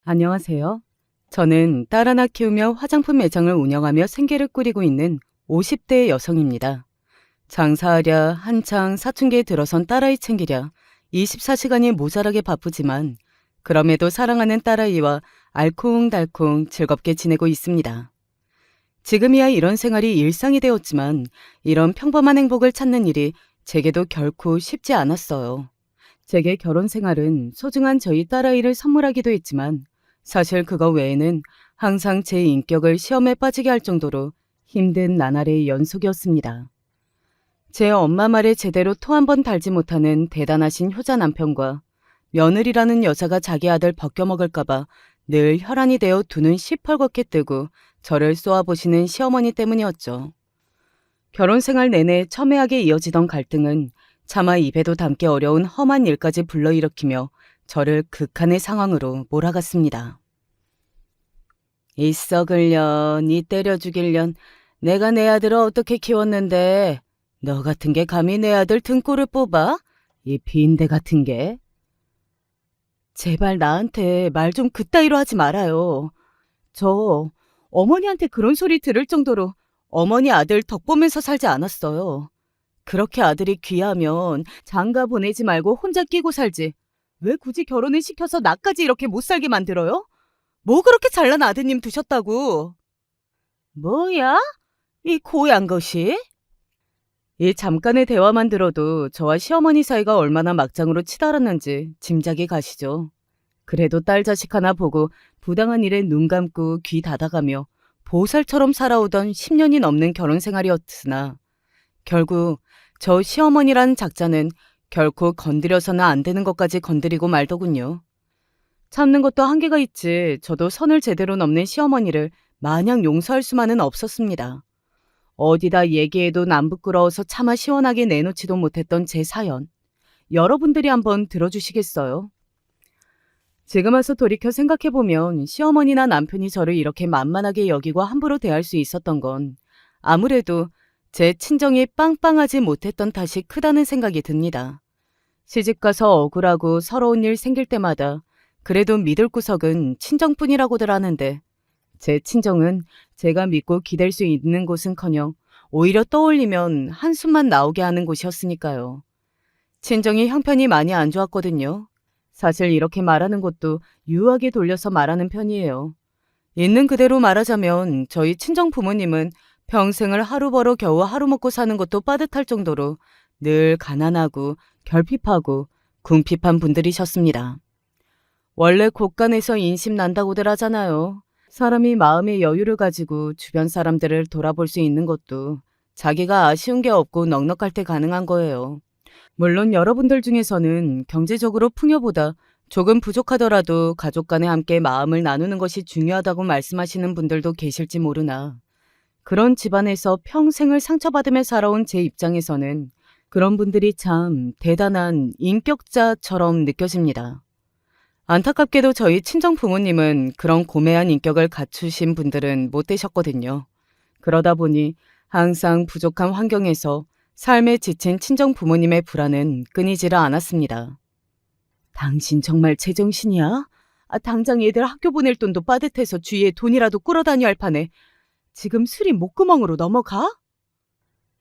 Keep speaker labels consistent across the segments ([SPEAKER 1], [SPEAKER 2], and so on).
[SPEAKER 1] 안녕하세요. 저는 딸 하나 키우며 화장품 매장을 운영하며 생계를 꾸리고 있는 50대 여성입니다. 장사하랴 한창 사춘기에 들어선 딸아이 챙기랴 24시간이 모자라게 바쁘지만 그럼에도 사랑하는 딸아이와 알콩달콩 즐겁게 지내고 있습니다. 지금이야 이런 생활이 일상이 되었지만 이런 평범한 행복을 찾는 일이 제게도 결코 쉽지 않았어요. 제게 결혼 생활은 소중한 저희 딸아이를 선물하기도 했지만 사실 그거 외에는 항상 제 인격을 시험에 빠지게 할 정도로 힘든 나날의 연속이었습니다. 제 엄마 말에 제대로 토 한 번 달지 못하는 대단하신 효자 남편과 며느리라는 여자가 자기 아들 벗겨먹을까봐 늘 혈안이 되어 두 눈 시펄겋게 뜨고 저를 쏘아보시는 시어머니 때문이었죠. 결혼 생활 내내 첨예하게 이어지던 갈등은 차마 입에도 담기 어려운 험한 일까지 불러일으키며 저를 극한의 상황으로 몰아갔습니다. 이 썩을년, 이 때려 죽일년, 내가 내 아들을 어떻게 키웠는데 너 같은 게 감히 내 아들 등골을 뽑아? 이 빈대 같은 게. 제발 나한테 말 좀 그따위로 하지 말아요. 저 어머니한테 그런 소리 들을 정도로 어머니 아들 덕 보면서 살지 않았어요. 그렇게 아들이 귀하면 장가 보내지 말고 혼자 끼고 살지. 왜 굳이 결혼을 시켜서 나까지 이렇게 못 살게 만들어요? 뭐 그렇게 잘난 아드님 두셨다고? 뭐야? 이 고얀 것이? 이 잠깐의 대화만 들어도 저와 시어머니 사이가 얼마나 막장으로 치달았는지 짐작이 가시죠. 그래도 딸 자식 하나 보고 부당한 일에 눈 감고 귀 닫아가며 보살처럼 살아오던 10년이 넘는 결혼 생활이었으나 결국 저 시어머니란 작자는 결코 건드려서는 안 되는 것까지 건드리고 말더군요. 참는 것도 한계가 있지 저도 선을 제대로 넘는 시어머니를 마냥 용서할 수만은 없었습니다. 어디다 얘기해도 남 부끄러워서 차마 시원하게 내놓지도 못했던 제 사연. 여러분들이 한번 들어주시겠어요? 지금 와서 돌이켜 생각해보면 시어머니나 남편이 저를 이렇게 만만하게 여기고 함부로 대할 수 있었던 건 아무래도 제 친정이 빵빵하지 못했던 탓이 크다는 생각이 듭니다. 시집가서 억울하고 서러운 일 생길 때마다 그래도 믿을 구석은 친정뿐이라고들 하는데 제 친정은 제가 믿고 기댈 수 있는 곳은커녕 오히려 떠올리면 한숨만 나오게 하는 곳이었으니까요. 친정이 형편이 많이 안 좋았거든요. 사실 이렇게 말하는 것도 유하게 돌려서 말하는 편이에요. 있는 그대로 말하자면 저희 친정 부모님은 평생을 하루 벌어 겨우 하루 먹고 사는 것도 빠듯할 정도로 늘 가난하고 결핍하고 궁핍한 분들이셨습니다. 원래 곳간에서 인심 난다고들 하잖아요. 사람이 마음의 여유를 가지고 주변 사람들을 돌아볼 수 있는 것도 자기가 아쉬운 게 없고 넉넉할 때 가능한 거예요. 물론 여러분들 중에서는 경제적으로 풍요보다 조금 부족하더라도 가족 간에 함께 마음을 나누는 것이 중요하다고 말씀하시는 분들도 계실지 모르나 그런 집안에서 평생을 상처받으며 살아온 제 입장에서는 그런 분들이 참 대단한 인격자처럼 느껴집니다. 안타깝게도 저희 친정 부모님은 그런 고매한 인격을 갖추신 분들은 못 되셨거든요. 그러다 보니 항상 부족한 환경에서 삶에 지친 친정 부모님의 불안은 끊이지를 않았습니다. 당신 정말 제정신이야? 당장 애들 학교 보낼 돈도 빠듯해서 주위에 돈이라도 끌어다녀 할 판에 지금 술이 목구멍으로 넘어가?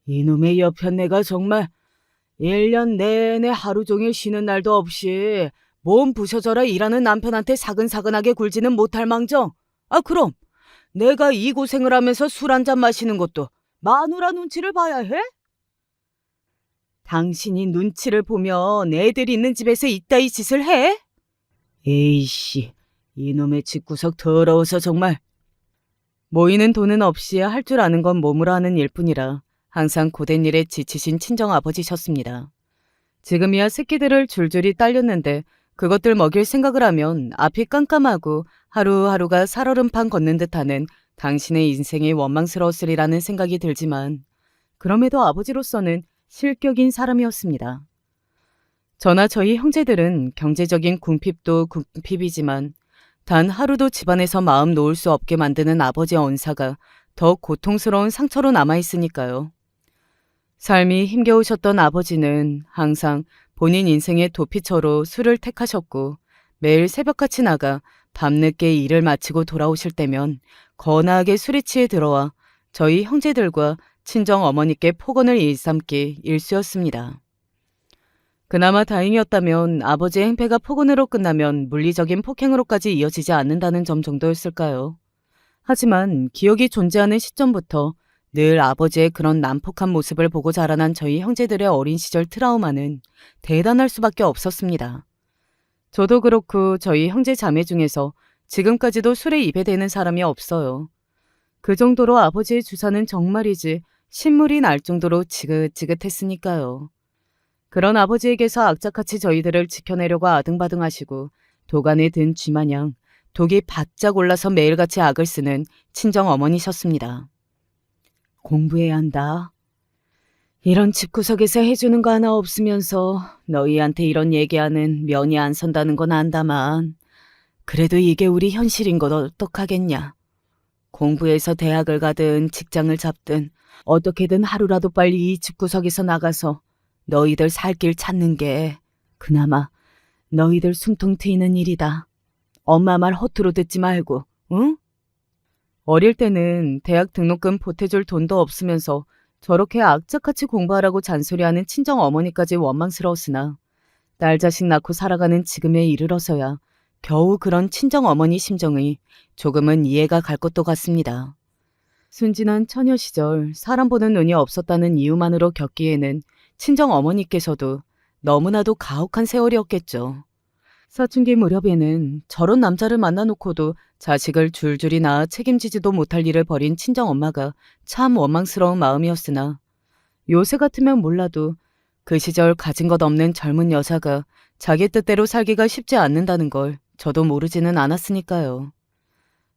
[SPEAKER 1] 이놈의 여편네가 정말 1년 내내 하루 종일 쉬는 날도 없이 몸 부셔져라 일하는 남편한테 사근사근하게 굴지는 못할 망정. 그럼 내가 이 고생을 하면서 술 한잔 마시는 것도 마누라 눈치를 봐야 해? 당신이 눈치를 보면 애들 있는 집에서 이따위 짓을 해? 에이씨, 이놈의 집구석 더러워서 정말. 모이는 돈은 없이 할 줄 아는 건 몸으로 하는 일뿐이라 항상 고된 일에 지치신 친정아버지셨습니다. 지금이야 새끼들을 줄줄이 딸렸는데 그것들 먹일 생각을 하면 앞이 깜깜하고 하루하루가 살얼음판 걷는 듯하는 당신의 인생이 원망스러웠으리라는 생각이 들지만 그럼에도 아버지로서는 실격인 사람이었습니다. 저나 저희 형제들은 경제적인 궁핍도 궁핍이지만 단 하루도 집안에서 마음 놓을 수 없게 만드는 아버지의 언사가 더 고통스러운 상처로 남아있으니까요. 삶이 힘겨우셨던 아버지는 항상 본인 인생의 도피처로 술을 택하셨고 매일 새벽같이 나가 밤늦게 일을 마치고 돌아오실 때면 거나하게 술에 취해 들어와 저희 형제들과 친정 어머니께 폭언을 일삼기 일쑤였습니다. 그나마 다행이었다면 아버지의 행패가 폭언으로 끝나면 물리적인 폭행으로까지 이어지지 않는다는 점 정도였을까요? 하지만 기억이 존재하는 시점부터 늘 아버지의 그런 난폭한 모습을 보고 자라난 저희 형제들의 어린 시절 트라우마는 대단할 수밖에 없었습니다. 저도 그렇고 저희 형제 자매 중에서 지금까지도 술에 입에 대는 사람이 없어요. 그 정도로 아버지의 주사는 정말이지 신물이 날 정도로 지긋지긋했으니까요. 그런 아버지에게서 악착같이 저희들을 지켜내려고 아등바등하시고 도간에 든 쥐마냥 독이 바짝 올라서 매일같이 악을 쓰는 친정 어머니셨습니다. 공부해야 한다. 이런 집구석에서 해주는 거 하나 없으면서 너희한테 이런 얘기하는 면이 안 선다는 건 안다만 그래도 이게 우리 현실인 것 어떡하겠냐. 공부해서 대학을 가든 직장을 잡든 어떻게든 하루라도 빨리 이 집구석에서 나가서 너희들 살 길 찾는 게 그나마 너희들 숨통 트이는 일이다. 엄마 말 허투루 듣지 말고, 응? 어릴 때는 대학 등록금 보태줄 돈도 없으면서 저렇게 악착같이 공부하라고 잔소리하는 친정 어머니까지 원망스러웠으나 딸 자식 낳고 살아가는 지금에 이르러서야 겨우 그런 친정 어머니 심정이 조금은 이해가 갈 것도 같습니다. 순진한 처녀 시절 사람 보는 눈이 없었다는 이유만으로 겪기에는 친정 어머니께서도 너무나도 가혹한 세월이었겠죠. 사춘기 무렵에는 저런 남자를 만나놓고도 자식을 줄줄이 낳아 책임지지도 못할 일을 벌인 친정엄마가 참 원망스러운 마음이었으나 요새 같으면 몰라도 그 시절 가진 것 없는 젊은 여자가 자기 뜻대로 살기가 쉽지 않는다는 걸 저도 모르지는 않았으니까요.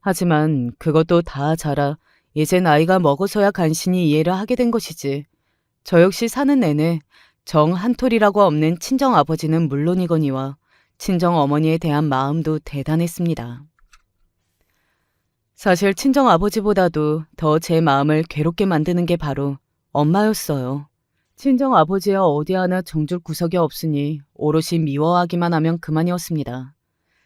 [SPEAKER 1] 하지만 그것도 다 자라 이제 나이가 먹어서야 간신히 이해를 하게 된 것이지 저 역시 사는 내내 정 한 톨이라고 없는 친정아버지는 물론이거니와 친정어머니에 대한 마음도 대단했습니다. 사실 친정아버지보다도 더 제 마음을 괴롭게 만드는 게 바로 엄마였어요. 친정아버지야 어디 하나 정줄 구석이 없으니 오롯이 미워하기만 하면 그만이었습니다.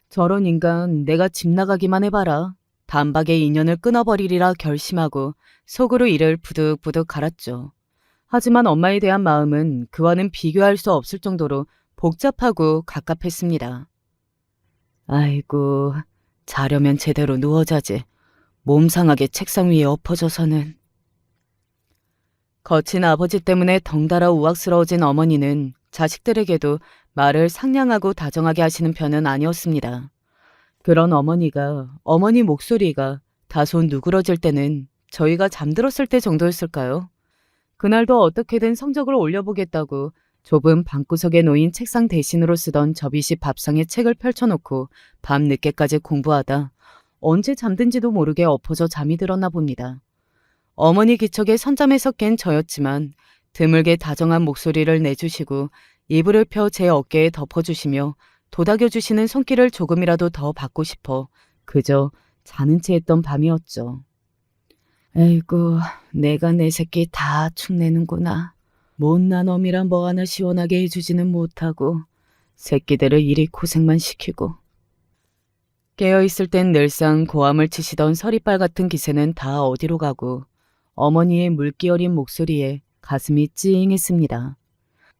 [SPEAKER 1] 저런 인간 내가 집 나가기만 해봐라. 단박에 인연을 끊어버리리라 결심하고 속으로 이를 부득부득 갈았죠. 하지만 엄마에 대한 마음은 그와는 비교할 수 없을 정도로 복잡하고 갑갑했습니다. 아이고, 자려면 제대로 누워 자지. 몸 상하게 책상 위에 엎어져서는. 거친 아버지 때문에 덩달아 우악스러워진 어머니는 자식들에게도 말을 상냥하고 다정하게 하시는 편은 아니었습니다. 그런 어머니가 어머니 목소리가 다소 누그러질 때는 저희가 잠들었을 때 정도였을까요? 그날도 어떻게든 성적을 올려보겠다고 좁은 방구석에 놓인 책상 대신으로 쓰던 접이식 밥상에 책을 펼쳐놓고 밤늦게까지 공부하다 언제 잠든지도 모르게 엎어져 잠이 들었나 봅니다. 어머니 기척에 선잠에서 깬 저였지만 드물게 다정한 목소리를 내주시고 이불을 펴 제 어깨에 덮어주시며 도닥여주시는 손길을 조금이라도 더 받고 싶어 그저 자는 채 했던 밤이었죠. 에이구, 내가 내 새끼 다 축내는구나. 못난 어미란 뭐 하나 시원하게 해주지는 못하고 새끼들을 이리 고생만 시키고. 깨어있을 땐 늘상 고함을 치시던 서리빨 같은 기세는 다 어디로 가고 어머니의 물기 어린 목소리에 가슴이 찡했습니다.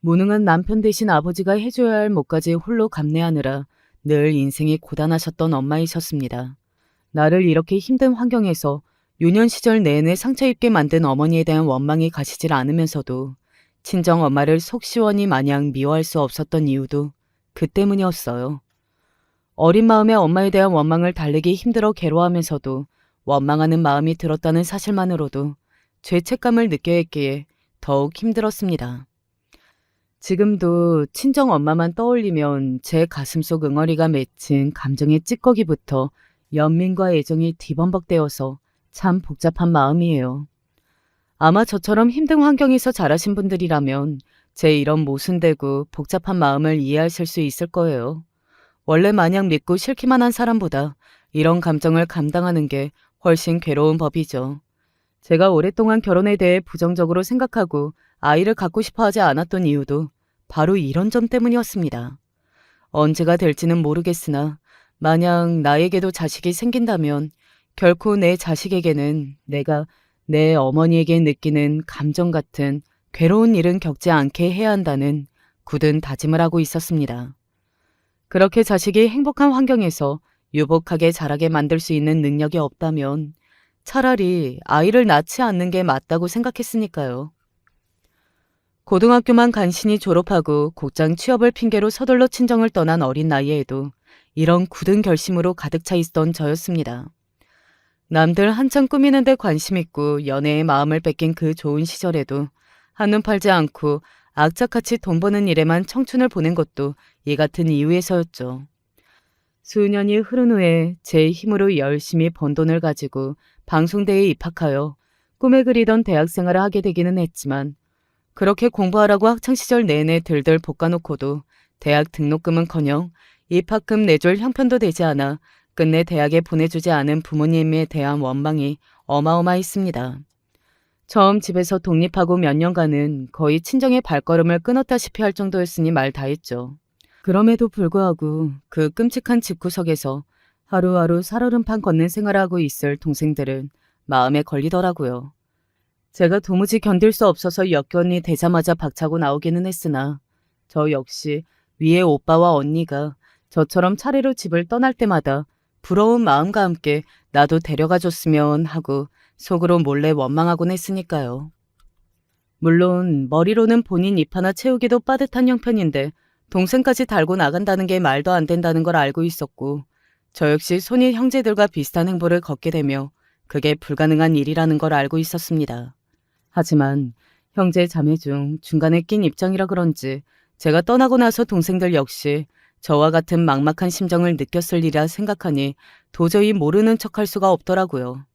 [SPEAKER 1] 무능한 남편 대신 아버지가 해줘야 할 몫까지 홀로 감내하느라 늘 인생이 고단하셨던 엄마이셨습니다. 나를 이렇게 힘든 환경에서 유년 시절 내내 상처 입게 만든 어머니에 대한 원망이 가시질 않으면서도 친정 엄마를 속 시원히 마냥 미워할 수 없었던 이유도 그 때문이었어요. 어린 마음에 엄마에 대한 원망을 달래기 힘들어 괴로워하면서도 원망하는 마음이 들었다는 사실만으로도 죄책감을 느껴야 했기에 더욱 힘들었습니다. 지금도 친정 엄마만 떠올리면 제 가슴속 응어리가 맺힌 감정의 찌꺼기부터 연민과 애정이 뒤범벅되어서 참 복잡한 마음이에요. 아마 저처럼 힘든 환경에서 자라신 분들이라면 제 이런 모순되고 복잡한 마음을 이해하실 수 있을 거예요. 원래 마냥 믿고 싫기만 한 사람보다 이런 감정을 감당하는 게 훨씬 괴로운 법이죠. 제가 오랫동안 결혼에 대해 부정적으로 생각하고 아이를 갖고 싶어 하지 않았던 이유도 바로 이런 점 때문이었습니다. 언제가 될지는 모르겠으나 만약 나에게도 자식이 생긴다면 결코 내 자식에게는 내가 내 어머니에게 느끼는 감정 같은 괴로운 일은 겪지 않게 해야 한다는 굳은 다짐을 하고 있었습니다. 그렇게 자식이 행복한 환경에서 유복하게 자라게 만들 수 있는 능력이 없다면 차라리 아이를 낳지 않는 게 맞다고 생각했으니까요. 고등학교만 간신히 졸업하고 곧장 취업을 핑계로 서둘러 친정을 떠난 어린 나이에도 이런 굳은 결심으로 가득 차 있던 저였습니다. 남들 한창 꾸미는 데 관심 있고 연애에 마음을 뺏긴 그 좋은 시절에도 한눈 팔지 않고 악착같이 돈 버는 일에만 청춘을 보낸 것도 이 같은 이유에서였죠. 수년이 흐른 후에 제 힘으로 열심히 번 돈을 가지고 방송대에 입학하여 꿈에 그리던 대학생활을 하게 되기는 했지만 그렇게 공부하라고 학창시절 내내 들들 볶아놓고도 대학 등록금은커녕 입학금 내줄 형편도 되지 않아 끝내 대학에 보내주지 않은 부모님에 대한 원망이 어마어마했습니다. 처음 집에서 독립하고 몇 년간은 거의 친정의 발걸음을 끊었다시피 할 정도였으니 말 다했죠. 그럼에도 불구하고 그 끔찍한 집구석에서 하루하루 살얼음판 걷는 생활을 하고 있을 동생들은 마음에 걸리더라고요. 제가 도무지 견딜 수 없어서 여건이 되자마자 박차고 나오기는 했으나 저 역시 위에 오빠와 언니가 저처럼 차례로 집을 떠날 때마다 부러운 마음과 함께 나도 데려가 줬으면 하고 속으로 몰래 원망하곤 했으니까요. 물론 머리로는 본인 입 하나 채우기도 빠듯한 형편인데 동생까지 달고 나간다는 게 말도 안 된다는 걸 알고 있었고 저 역시 손이 형제들과 비슷한 행보를 걷게 되며 그게 불가능한 일이라는 걸 알고 있었습니다. 하지만 형제 자매 중 중간에 낀 입장이라 그런지 제가 떠나고 나서 동생들 역시 저와 같은 막막한 심정을 느꼈으리라 생각하니 도저히 모르는 척할 수가 없더라고요.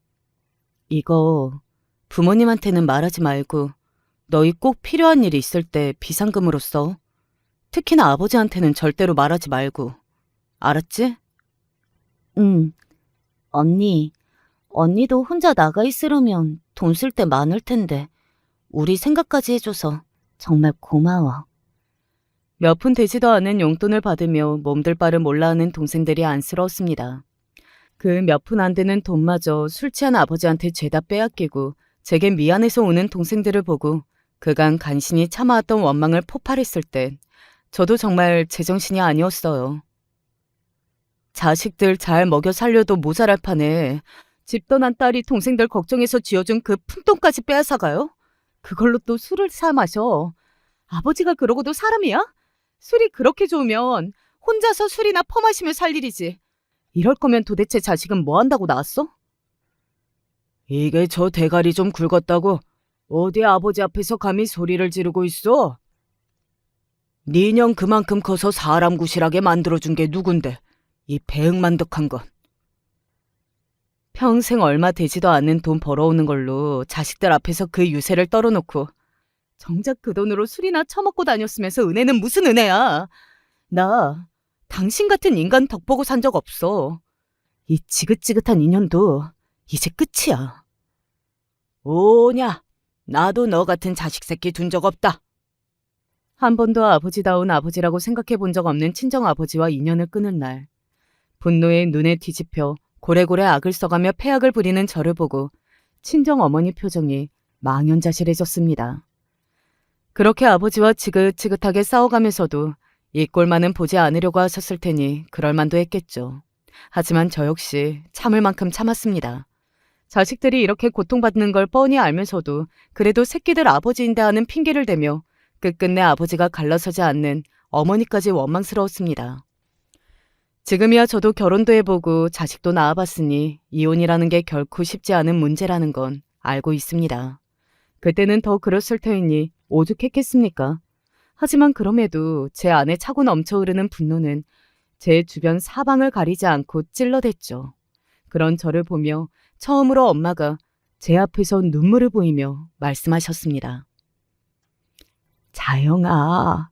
[SPEAKER 1] 이거 부모님한테는 말하지 말고 너희 꼭 필요한 일이 있을 때 비상금으로 써. 특히나 아버지한테는 절대로 말하지 말고. 알았지?
[SPEAKER 2] 응. 언니도 혼자 나가 있으려면 돈 쓸 때 많을 텐데 우리 생각까지 해줘서 정말 고마워.
[SPEAKER 1] 몇 푼 되지도 않은 용돈을 받으며 몸들 바를 몰라하는 동생들이 안쓰러웠습니다. 그 몇 푼 안 되는 돈마저 술 취한 아버지한테 죄다 빼앗기고 제게 미안해서 오는 동생들을 보고 그간 간신히 참아왔던 원망을 폭발했을 때 저도 정말 제정신이 아니었어요. 자식들 잘 먹여 살려도 모자랄 판에 집 떠난 딸이 동생들 걱정해서 쥐어준 그 푼돈까지 빼앗아가요? 그걸로 또 술을 사 마셔. 아버지가 그러고도 사람이야? 술이 그렇게 좋으면 혼자서 술이나 퍼마시며 살 일이지. 이럴 거면 도대체 자식은 뭐 한다고 낳았어? 이게 저 대가리 좀 굵었다고 어디 아버지 앞에서 감히 소리를 지르고 있어? 네 년 그만큼 커서 사람 구실하게 만들어준 게 누군데 이 배응만덕한 건. 평생 얼마 되지도 않는 돈 벌어오는 걸로 자식들 앞에서 그 유세를 떨어놓고 정작 그 돈으로 술이나 처먹고 다녔으면서 은혜는 무슨 은혜야. 나 당신 같은 인간 덕 보고 산 적 없어. 이 지긋지긋한 인연도 이제 끝이야. 오냐, 나도 너 같은 자식 새끼 둔 적 없다. 한 번도 아버지다운 아버지라고 생각해 본 적 없는 친정아버지와 인연을 끊은 날. 분노에 눈에 뒤집혀 고래고래 악을 써가며 패악을 부리는 저를 보고 친정어머니 표정이 망연자실해졌습니다. 그렇게 아버지와 지긋지긋하게 싸워가면서도 이 꼴만은 보지 않으려고 하셨을 테니 그럴만도 했겠죠. 하지만 저 역시 참을 만큼 참았습니다. 자식들이 이렇게 고통받는 걸 뻔히 알면서도 그래도 새끼들 아버지인데 하는 핑계를 대며 끝끝내 아버지가 갈라서지 않는 어머니까지 원망스러웠습니다. 지금이야 저도 결혼도 해보고 자식도 낳아봤으니 이혼이라는 게 결코 쉽지 않은 문제라는 건 알고 있습니다. 그때는 더 그랬을 터이니 오죽했겠습니까? 하지만 그럼에도 제 안에 차고 넘쳐 흐르는 분노는 제 주변 사방을 가리지 않고 찔러댔죠. 그런 저를 보며 처음으로 엄마가 제 앞에서 눈물을 보이며 말씀하셨습니다. 자영아,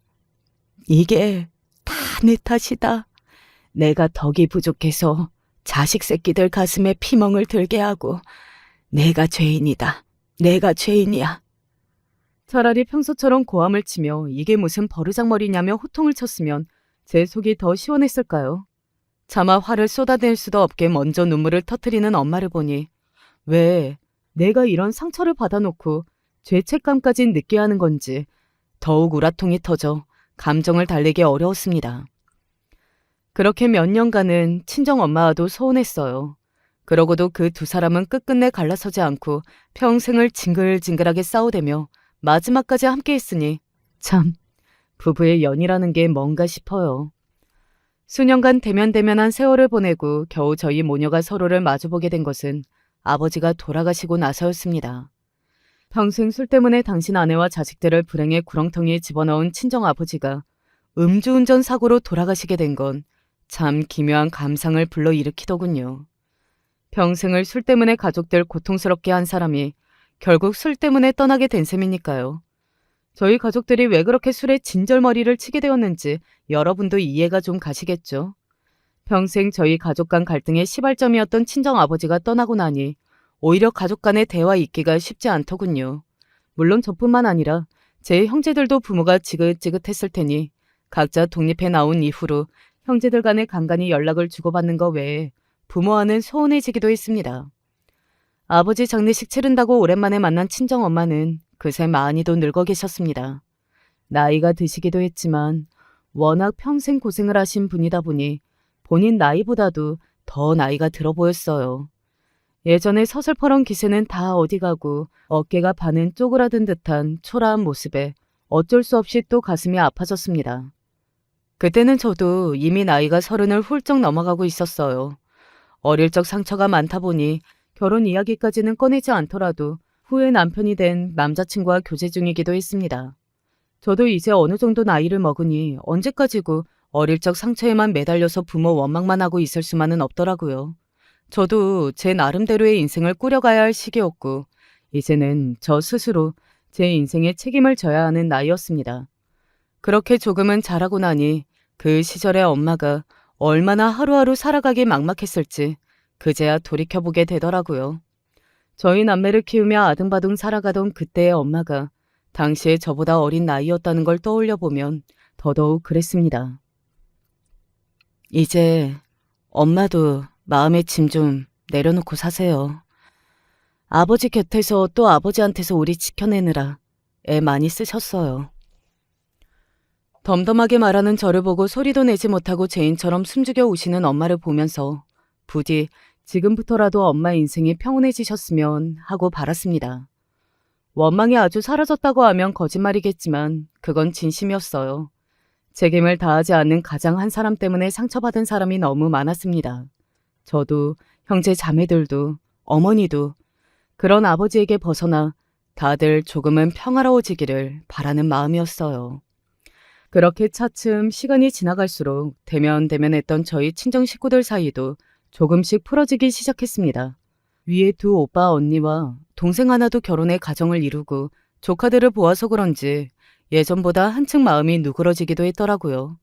[SPEAKER 1] 이게 다 내 탓이다. 내가 덕이 부족해서 자식 새끼들 가슴에 피멍을 들게 하고 내가 죄인이다. 내가 죄인이야. 차라리 평소처럼 고함을 치며 이게 무슨 버르장머리냐며 호통을 쳤으면 제 속이 더 시원했을까요? 차마 화를 쏟아낼 수도 없게 먼저 눈물을 터뜨리는 엄마를 보니 왜 내가 이런 상처를 받아놓고 죄책감까지 느껴야 하는 건지 더욱 우라통이 터져 감정을 달래기 어려웠습니다. 그렇게 몇 년간은 친정 엄마와도 서운했어요. 그러고도 그 두 사람은 끝끝내 갈라서지 않고 평생을 징글징글하게 싸우대며 마지막까지 함께했으니 참 부부의 연이라는 게 뭔가 싶어요. 수년간 대면대면한 세월을 보내고 겨우 저희 모녀가 서로를 마주보게 된 것은 아버지가 돌아가시고 나서였습니다. 평생 술 때문에 당신 아내와 자식들을 불행의 구렁텅이에 집어넣은 친정아버지가 음주운전 사고로 돌아가시게 된 건 참 기묘한 감상을 불러일으키더군요. 평생을 술 때문에 가족들 고통스럽게 한 사람이 결국 술 때문에 떠나게 된 셈이니까요. 저희 가족들이 왜 그렇게 술에 진절머리를 치게 되었는지 여러분도 이해가 좀 가시겠죠? 평생 저희 가족 간 갈등의 시발점이었던 친정아버지가 떠나고 나니 오히려 가족 간의 대화 잇기가 쉽지 않더군요. 물론 저뿐만 아니라 제 형제들도 부모가 지긋지긋했을 테니 각자 독립해 나온 이후로 형제들 간에 간간히 연락을 주고받는 것 외에 부모와는 소원해지기도 했습니다. 아버지 장례식 치른다고 오랜만에 만난 친정엄마는 그새 많이도 늙어 계셨습니다. 나이가 드시기도 했지만 워낙 평생 고생을 하신 분이다 보니 본인 나이보다도 더 나이가 들어 보였어요. 예전에 서슬퍼런 기세는 다 어디 가고 어깨가 반은 쪼그라든 듯한 초라한 모습에 어쩔 수 없이 또 가슴이 아파졌습니다. 그때는 저도 이미 나이가 30을 훌쩍 넘어가고 있었어요. 어릴 적 상처가 많다 보니 결혼 이야기까지는 꺼내지 않더라도 후에 남편이 된 남자친구와 교제 중이기도 했습니다. 저도 이제 어느 정도 나이를 먹으니 언제까지고 어릴 적 상처에만 매달려서 부모 원망만 하고 있을 수만은 없더라고요. 저도 제 나름대로의 인생을 꾸려가야 할 시기였고 이제는 저 스스로 제 인생에 책임을 져야 하는 나이였습니다. 그렇게 조금은 자라고 나니 그 시절의 엄마가 얼마나 하루하루 살아가기 막막했을지 그제야 돌이켜보게 되더라고요. 저희 남매를 키우며 아등바등 살아가던 그때의 엄마가 당시에 저보다 어린 나이였다는 걸 떠올려 보면 더더욱 그랬습니다. 이제 엄마도 마음의 짐 좀 내려놓고 사세요. 아버지 곁에서 또 아버지한테서 우리 지켜내느라 애 많이 쓰셨어요. 덤덤하게 말하는 저를 보고 소리도 내지 못하고 죄인처럼 숨죽여 우시는 엄마를 보면서 부디 지금부터라도 엄마 인생이 평온해지셨으면 하고 바랐습니다. 원망이 아주 사라졌다고 하면 거짓말이겠지만 그건 진심이었어요. 책임을 다하지 않는 가장 한 사람 때문에 상처받은 사람이 너무 많았습니다. 저도 형제 자매들도 어머니도 그런 아버지에게 벗어나 다들 조금은 평화로워지기를 바라는 마음이었어요. 그렇게 차츰 시간이 지나갈수록 대면대면했던 저희 친정 식구들 사이도 조금씩 풀어지기 시작했습니다. 위에 두 오빠 언니와 동생 하나도 결혼해 가정을 이루고 조카들을 보아서 그런지 예전보다 한층 마음이 누그러지기도 했더라고요.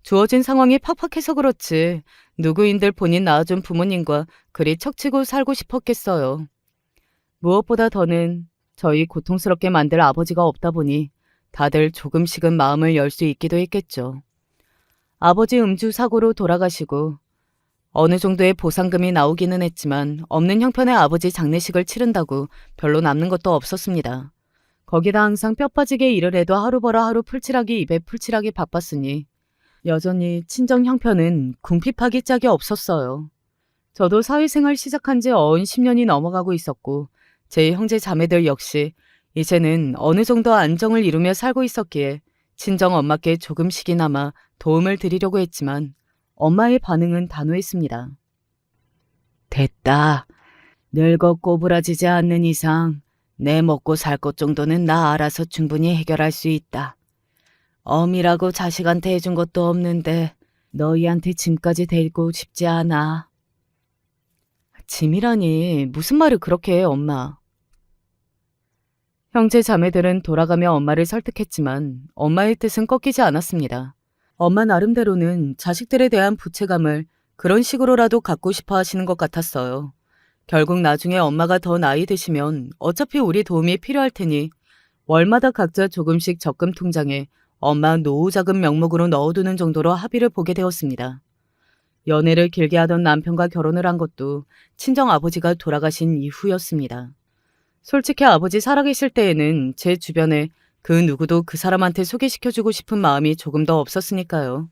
[SPEAKER 1] 주어진 상황이 팍팍해서 그렇지 누구인들 본인 낳아준 부모님과 그리 척치고 살고 싶었겠어요. 무엇보다 더는 저희 고통스럽게 만들 아버지가 없다 보니 다들 조금씩은 마음을 열 수 있기도 했겠죠. 아버지 음주 사고로 돌아가시고 어느 정도의 보상금이 나오기는 했지만 없는 형편의 아버지 장례식을 치른다고 별로 남는 것도 없었습니다. 거기다 항상 뼈 빠지게 일을 해도 하루 벌어 하루 풀칠하기 입에 풀칠하기 바빴으니 여전히 친정 형편은 궁핍하기 짝이 없었어요. 저도 사회생활 시작한 지 어언 10년이 넘어가고 있었고 제 형제 자매들 역시 이제는 어느 정도 안정을 이루며 살고 있었기에 친정 엄마께 조금씩이나마 도움을 드리려고 했지만 엄마의 반응은 단호했습니다. 됐다. 늙어 꼬부라지지 않는 이상 내 먹고 살 것 정도는 나 알아서 충분히 해결할 수 있다. 엄이라고 자식한테 해준 것도 없는데 너희한테 짐까지 데리고 싶지 않아. 짐이라니 무슨 말을 그렇게 해 엄마. 형제 자매들은 돌아가며 엄마를 설득했지만 엄마의 뜻은 꺾이지 않았습니다. 엄마 나름대로는 자식들에 대한 부채감을 그런 식으로라도 갖고 싶어 하시는 것 같았어요. 결국 나중에 엄마가 더 나이 드시면 어차피 우리 도움이 필요할 테니 월마다 각자 조금씩 적금 통장에 엄마 노후자금 명목으로 넣어두는 정도로 합의를 보게 되었습니다. 연애를 길게 하던 남편과 결혼을 한 것도 친정 아버지가 돌아가신 이후였습니다. 솔직히 아버지 살아계실 때에는 제 주변에 그 누구도 그 사람한테 소개시켜주고 싶은 마음이 조금 더 없었으니까요.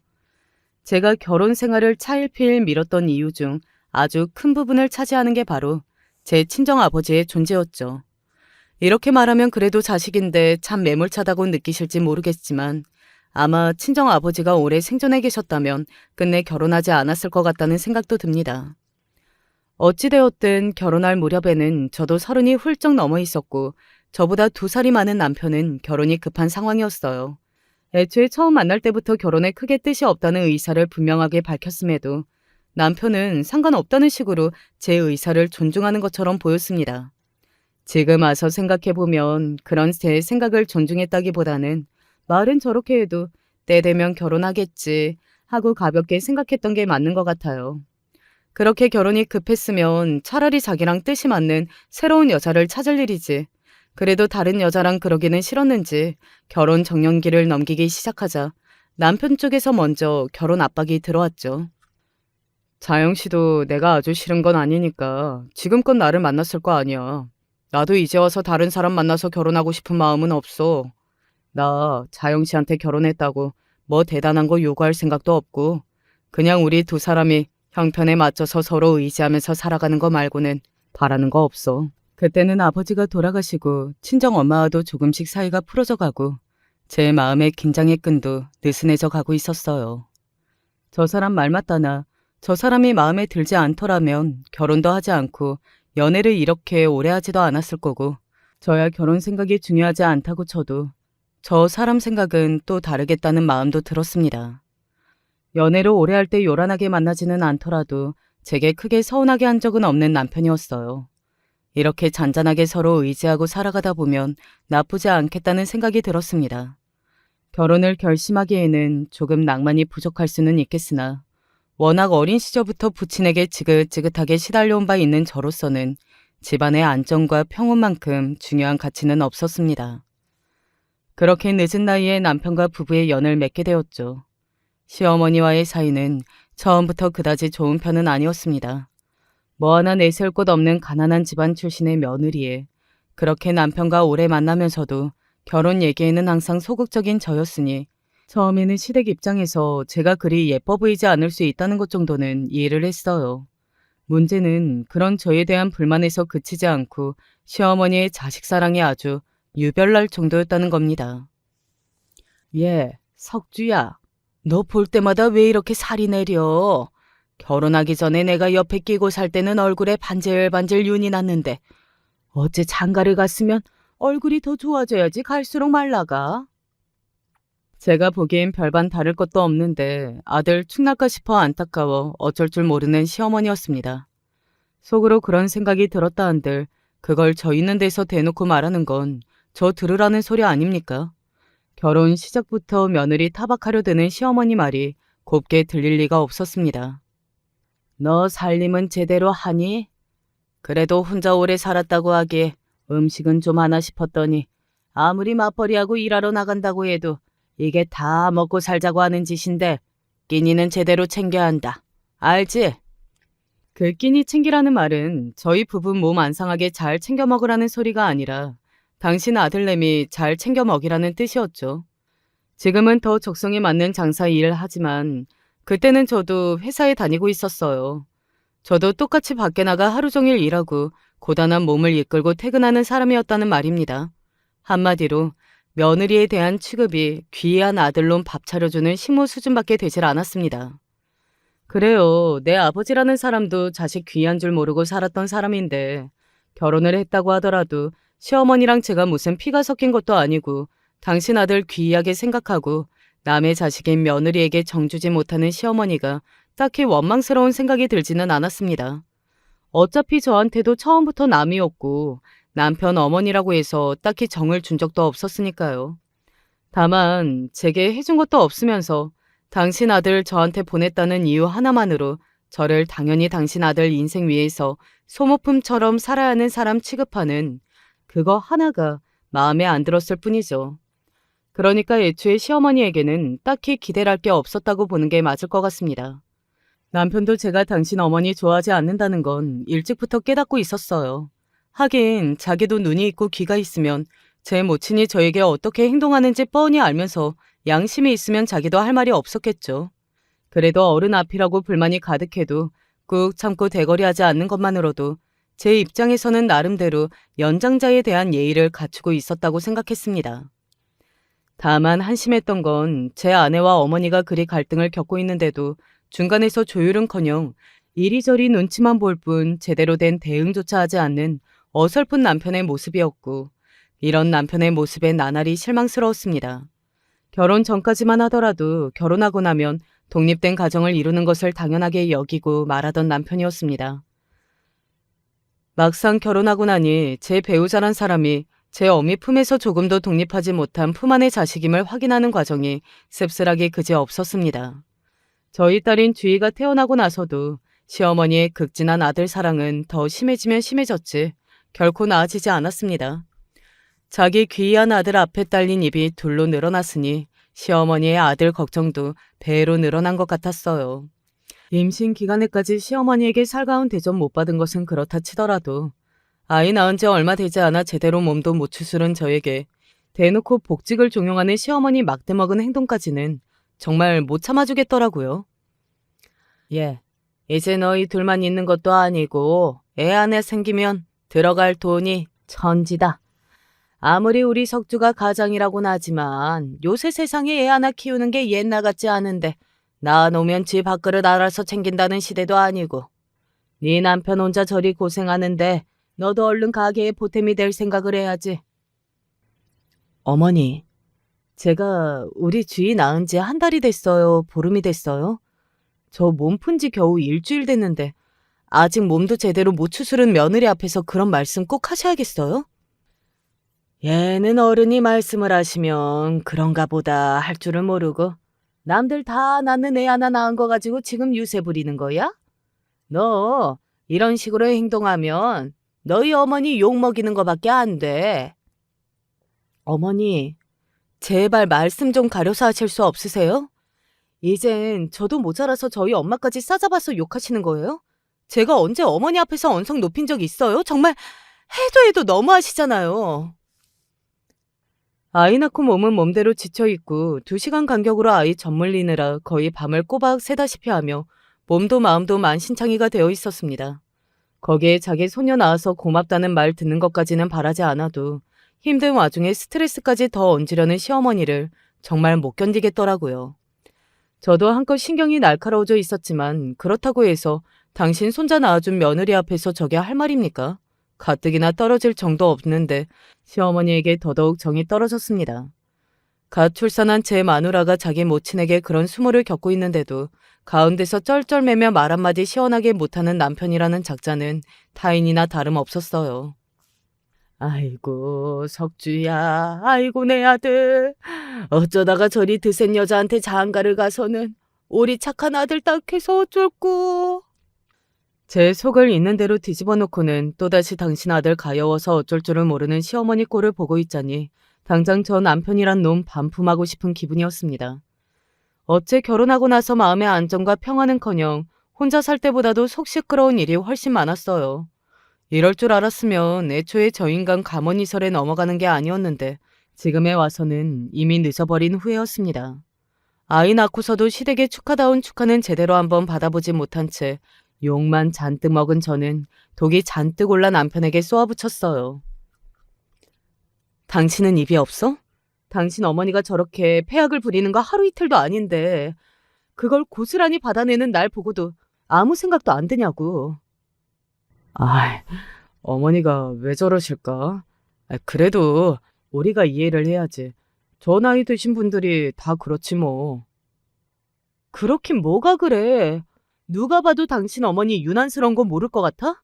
[SPEAKER 1] 제가 결혼 생활을 차일피일 미뤘던 이유 중 아주 큰 부분을 차지하는 게 바로 제 친정 아버지의 존재였죠. 이렇게 말하면 그래도 자식인데 참 매몰차다고 느끼실지 모르겠지만 아마 친정 아버지가 오래 생존해 계셨다면 끝내 결혼하지 않았을 것 같다는 생각도 듭니다. 어찌되었든 결혼할 무렵에는 저도 30이 훌쩍 넘어 있었고 저보다 2살이 많은 남편은 결혼이 급한 상황이었어요. 애초에 처음 만날 때부터 결혼에 크게 뜻이 없다는 의사를 분명하게 밝혔음에도 남편은 상관없다는 식으로 제 의사를 존중하는 것처럼 보였습니다. 지금 와서 생각해보면 그런 제 생각을 존중했다기보다는 말은 저렇게 해도 때 되면 결혼하겠지 하고 가볍게 생각했던 게 맞는 것 같아요. 그렇게 결혼이 급했으면 차라리 자기랑 뜻이 맞는 새로운 여자를 찾을 일이지. 그래도 다른 여자랑 그러기는 싫었는지 결혼 정년기를 넘기기 시작하자 남편 쪽에서 먼저 결혼 압박이 들어왔죠. 자영 씨도 내가 아주 싫은 건 아니니까 지금껏 나를 만났을 거 아니야. 나도 이제 와서 다른 사람 만나서 결혼하고 싶은 마음은 없어. 나 자영 씨한테 결혼했다고 뭐 대단한 거 요구할 생각도 없고 그냥 우리 2사람이 형편에 맞춰서 서로 의지하면서 살아가는 거 말고는 바라는 거 없어. 그때는 아버지가 돌아가시고 친정 엄마와도 조금씩 사이가 풀어져 가고 제 마음의 긴장의 끈도 느슨해져 가고 있었어요. 저 사람 말 맞다나 저 사람이 마음에 들지 않더라면 결혼도 하지 않고 연애를 이렇게 오래 하지도 않았을 거고 저야 결혼 생각이 중요하지 않다고 쳐도 저 사람 생각은 또 다르겠다는 마음도 들었습니다. 연애를 오래 할 때 요란하게 만나지는 않더라도 제게 크게 서운하게 한 적은 없는 남편이었어요. 이렇게 잔잔하게 서로 의지하고 살아가다 보면 나쁘지 않겠다는 생각이 들었습니다. 결혼을 결심하기에는 조금 낭만이 부족할 수는 있겠으나 워낙 어린 시절부터 부친에게 지긋지긋하게 시달려온 바 있는 저로서는 집안의 안정과 평온만큼 중요한 가치는 없었습니다. 그렇게 늦은 나이에 남편과 부부의 연을 맺게 되었죠. 시어머니와의 사이는 처음부터 그다지 좋은 편은 아니었습니다. 뭐 하나 내세울 곳 없는 가난한 집안 출신의 며느리에 그렇게 남편과 오래 만나면서도 결혼 얘기에는 항상 소극적인 저였으니 처음에는 시댁 입장에서 제가 그리 예뻐 보이지 않을 수 있다는 것 정도는 이해를 했어요. 문제는 그런 저에 대한 불만에서 그치지 않고 시어머니의 자식 사랑이 아주 유별날 정도였다는 겁니다. 예, 석주야. 너 볼 때마다 왜 이렇게 살이 내려? 결혼하기 전에 내가 옆에 끼고 살 때는 얼굴에 반질반질 윤이 났는데 어째 장가를 갔으면 얼굴이 더 좋아져야지 갈수록 말라가. 제가 보기엔 별반 다를 것도 없는데 아들 축날까 싶어 안타까워 어쩔 줄 모르는 시어머니였습니다. 속으로 그런 생각이 들었다 한들 그걸 저 있는 데서 대놓고 말하는 건 저 들으라는 소리 아닙니까? 결혼 시작부터 며느리 타박하려 드는 시어머니 말이 곱게 들릴 리가 없었습니다. 너 살림은 제대로 하니? 그래도 혼자 오래 살았다고 하기에 음식은 좀 하나 싶었더니 아무리 맞벌이하고 일하러 나간다고 해도 이게 다 먹고 살자고 하는 짓인데 끼니는 제대로 챙겨야 한다. 알지? 그 끼니 챙기라는 말은 저희 부부 몸 안 상하게 잘 챙겨 먹으라는 소리가 아니라 당신 아들내미 잘 챙겨 먹이라는 뜻이었죠. 지금은 더 적성에 맞는 장사 일을 하지만 그때는 저도 회사에 다니고 있었어요. 저도 똑같이 밖에 나가 하루 종일 일하고 고단한 몸을 이끌고 퇴근하는 사람이었다는 말입니다. 한마디로 며느리에 대한 취급이 귀한 아들놈 밥 차려주는 식모 수준밖에 되질 않았습니다. 그래요. 내 아버지라는 사람도 자식 귀한 줄 모르고 살았던 사람인데 결혼을 했다고 하더라도 시어머니랑 제가 무슨 피가 섞인 것도 아니고 당신 아들 귀하게 생각하고 남의 자식인 며느리에게 정주지 못하는 시어머니가 딱히 원망스러운 생각이 들지는 않았습니다. 어차피 저한테도 처음부터 남이었고 남편 어머니라고 해서 딱히 정을 준 적도 없었으니까요. 다만 제게 해준 것도 없으면서 당신 아들 저한테 보냈다는 이유 하나만으로 저를 당연히 당신 아들 인생 위에서 소모품처럼 살아야 하는 사람 취급하는 그거 하나가 마음에 안 들었을 뿐이죠. 그러니까 애초에 시어머니에게는 딱히 기대할 게 없었다고 보는 게 맞을 것 같습니다. 남편도 제가 당신 어머니 좋아하지 않는다는 건 일찍부터 깨닫고 있었어요. 하긴 자기도 눈이 있고 귀가 있으면 제 모친이 저에게 어떻게 행동하는지 뻔히 알면서 양심이 있으면 자기도 할 말이 없었겠죠. 그래도 어른 앞이라고 불만이 가득해도 꾹 참고 대거리하지 않는 것만으로도 제 입장에서는 나름대로 연장자에 대한 예의를 갖추고 있었다고 생각했습니다. 다만 한심했던 건 제 아내와 어머니가 그리 갈등을 겪고 있는데도 중간에서 조율은커녕 이리저리 눈치만 볼 뿐 제대로 된 대응조차 하지 않는 어설픈 남편의 모습이었고, 이런 남편의 모습에 나날이 실망스러웠습니다. 결혼 전까지만 하더라도 결혼하고 나면 독립된 가정을 이루는 것을 당연하게 여기고 말하던 남편이었습니다. 막상 결혼하고 나니 제 배우자란 사람이 제 어미 품에서 조금도 독립하지 못한 품 안의 자식임을 확인하는 과정이 씁쓸하게 그지 없었습니다. 저희 딸인 주희가 태어나고 나서도 시어머니의 극진한 아들 사랑은 더 심해지면 심해졌지 결코 나아지지 않았습니다. 자기 귀한 아들 앞에 딸린 입이 둘로 늘어났으니 시어머니의 아들 걱정도 배로 늘어난 것 같았어요. 임신 기간에까지 시어머니에게 살가운 대접 못 받은 것은 그렇다 치더라도 아이 낳은 지 얼마 되지 않아 제대로 몸도 못 추스른 저에게 대놓고 복직을 종용하는 시어머니 막대먹은 행동까지는 정말 못 참아주겠더라고요. 예, 이제 너희 둘만 있는 것도 아니고 애 하나 생기면 들어갈 돈이 천지다. 아무리 우리 석주가 가장이라고는 하지만 요새 세상에 애 하나 키우는 게 옛날 같지 않은데 낳아놓으면 지 밥그릇 알아서 챙긴다는 시대도 아니고 네 남편 혼자 저리 고생하는데 너도 얼른 가게에 보탬이 될 생각을 해야지. 어머니, 제가 우리 주희 낳은 지 한 달이 됐어요? 보름이 됐어요? 저 몸 푼 지 겨우 일주일 됐는데 아직 몸도 제대로 못 추스른 며느리 앞에서 그런 말씀 꼭 하셔야겠어요? 얘는 어른이 말씀을 하시면 그런가 보다 할 줄을 모르고 남들 다 낳는 애 하나 낳은 거 가지고 지금 유세 부리는 거야? 너 이런 식으로 행동하면 너희 어머니 욕먹이는 거밖에 안 돼. 어머니, 제발 말씀 좀 가려서 하실 수 없으세요? 이젠 저도 모자라서 저희 엄마까지 싸잡아서 욕하시는 거예요? 제가 언제 어머니 앞에서 언성 높인 적 있어요? 정말 해도 너무하시잖아요. 아이 낳고 몸은 몸대로 지쳐있고 2시간 간격으로 아이 젖물리느라 거의 밤을 꼬박 새다시피 하며 몸도 마음도 만신창이가 되어 있었습니다. 거기에 자기 소녀 낳아서 고맙다는 말 듣는 것까지는 바라지 않아도 힘든 와중에 스트레스까지 더 얹으려는 시어머니를 정말 못 견디겠더라고요. 저도 한껏 신경이 날카로워져 있었지만 그렇다고 해서 당신 손자 낳아준 며느리 앞에서 저게 할 말입니까? 가뜩이나 떨어질 정도 없는데 시어머니에게 더더욱 정이 떨어졌습니다. 갓 출산한 제 마누라가 자기 모친에게 그런 수모를 겪고 있는데도 가운데서 쩔쩔매며 말 한마디 시원하게 못하는 남편이라는 작자는 타인이나 다름없었어요. 아이고 석주야, 아이고 내 아들. 어쩌다가 저리 드센 여자한테 장가를 가서는 우리 착한 아들 딱해서 어쩔꼬. 제 속을 있는 대로 뒤집어 놓고는 또다시 당신 아들 가여워서 어쩔 줄을 모르는 시어머니 꼴을 보고 있자니 당장 저 남편이란 놈 반품하고 싶은 기분이었습니다. 어째 결혼하고 나서 마음의 안정과 평화는커녕 혼자 살 때보다도 속 시끄러운 일이 훨씬 많았어요. 이럴 줄 알았으면 애초에 저 인간 가문이설에 넘어가는 게 아니었는데 지금에 와서는 이미 늦어버린 후회였습니다. 아이 낳고서도 시댁의 축하다운 축하는 제대로 한번 받아보지 못한 채 욕만 잔뜩 먹은 저는 독이 잔뜩 올라 남편에게 쏘아붙였어요. 당신은 입이 없어? 당신 어머니가 저렇게 폐악을 부리는 거 하루 이틀도 아닌데 그걸 고스란히 받아내는 날 보고도 아무 생각도 안 드냐고. 아이, 어머니가 왜 저러실까? 그래도 우리가 이해를 해야지. 저 나이 드신 분들이 다 그렇지 뭐. 그렇긴 뭐가 그래. 누가 봐도 당신 어머니 유난스러운 거 모를 것 같아?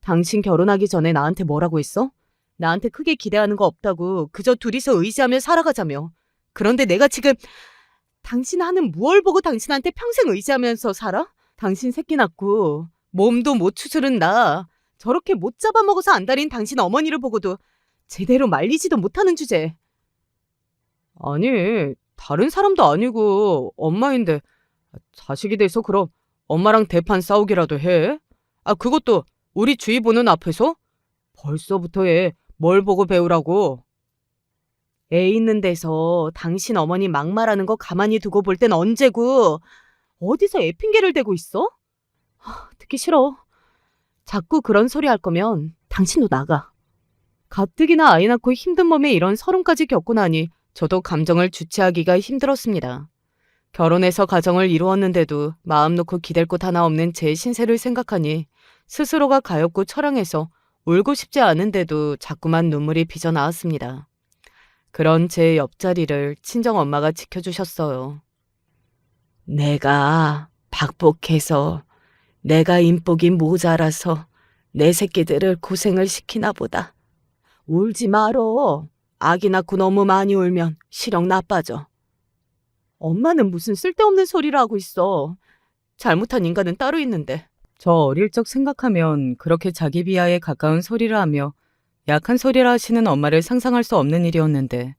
[SPEAKER 1] 당신 결혼하기 전에 나한테 뭐라고 했어? 나한테 크게 기대하는 거 없다고 그저 둘이서 의지하며 살아가자며. 그런데 내가 지금 당신 하는 무얼 보고 당신한테 평생 의지하면서 살아? 당신 새끼 낳고 몸도 못 추스른 나 저렇게 못 잡아먹어서 안달인 당신 어머니를 보고도 제대로 말리지도 못하는 주제. 아니, 다른 사람도 아니고 엄마인데 자식이 돼서 그럼 엄마랑 대판 싸우기라도 해? 그것도 우리 주위 보는 앞에서? 벌써부터 애 뭘 보고 배우라고? 애 있는 데서 당신 어머니 막말하는 거 가만히 두고 볼 땐 언제고? 어디서 애 핑계를 대고 있어? 듣기 싫어. 자꾸 그런 소리 할 거면 당신도 나가. 가뜩이나 아이 낳고 힘든 몸에 이런 서름까지 겪고 나니 저도 감정을 주체하기가 힘들었습니다. 결혼해서 가정을 이루었는데도 마음 놓고 기댈 곳 하나 없는 제 신세를 생각하니 스스로가 가엾고 처량해서 울고 싶지 않은데도 자꾸만 눈물이 빚어나왔습니다. 그런 제 옆자리를 친정엄마가 지켜주셨어요. 내가 박복해서 내가 인복이 모자라서 내 새끼들을 고생을 시키나 보다. 울지 말어. 아기 낳고 너무 많이 울면 시력 나빠져. 엄마는 무슨 쓸데없는 소리를 하고 있어. 잘못한 인간은 따로 있는데. 저 어릴 적 생각하면 그렇게 자기 비하에 가까운 소리를 하며 약한 소리를 하시는 엄마를 상상할 수 없는 일이었는데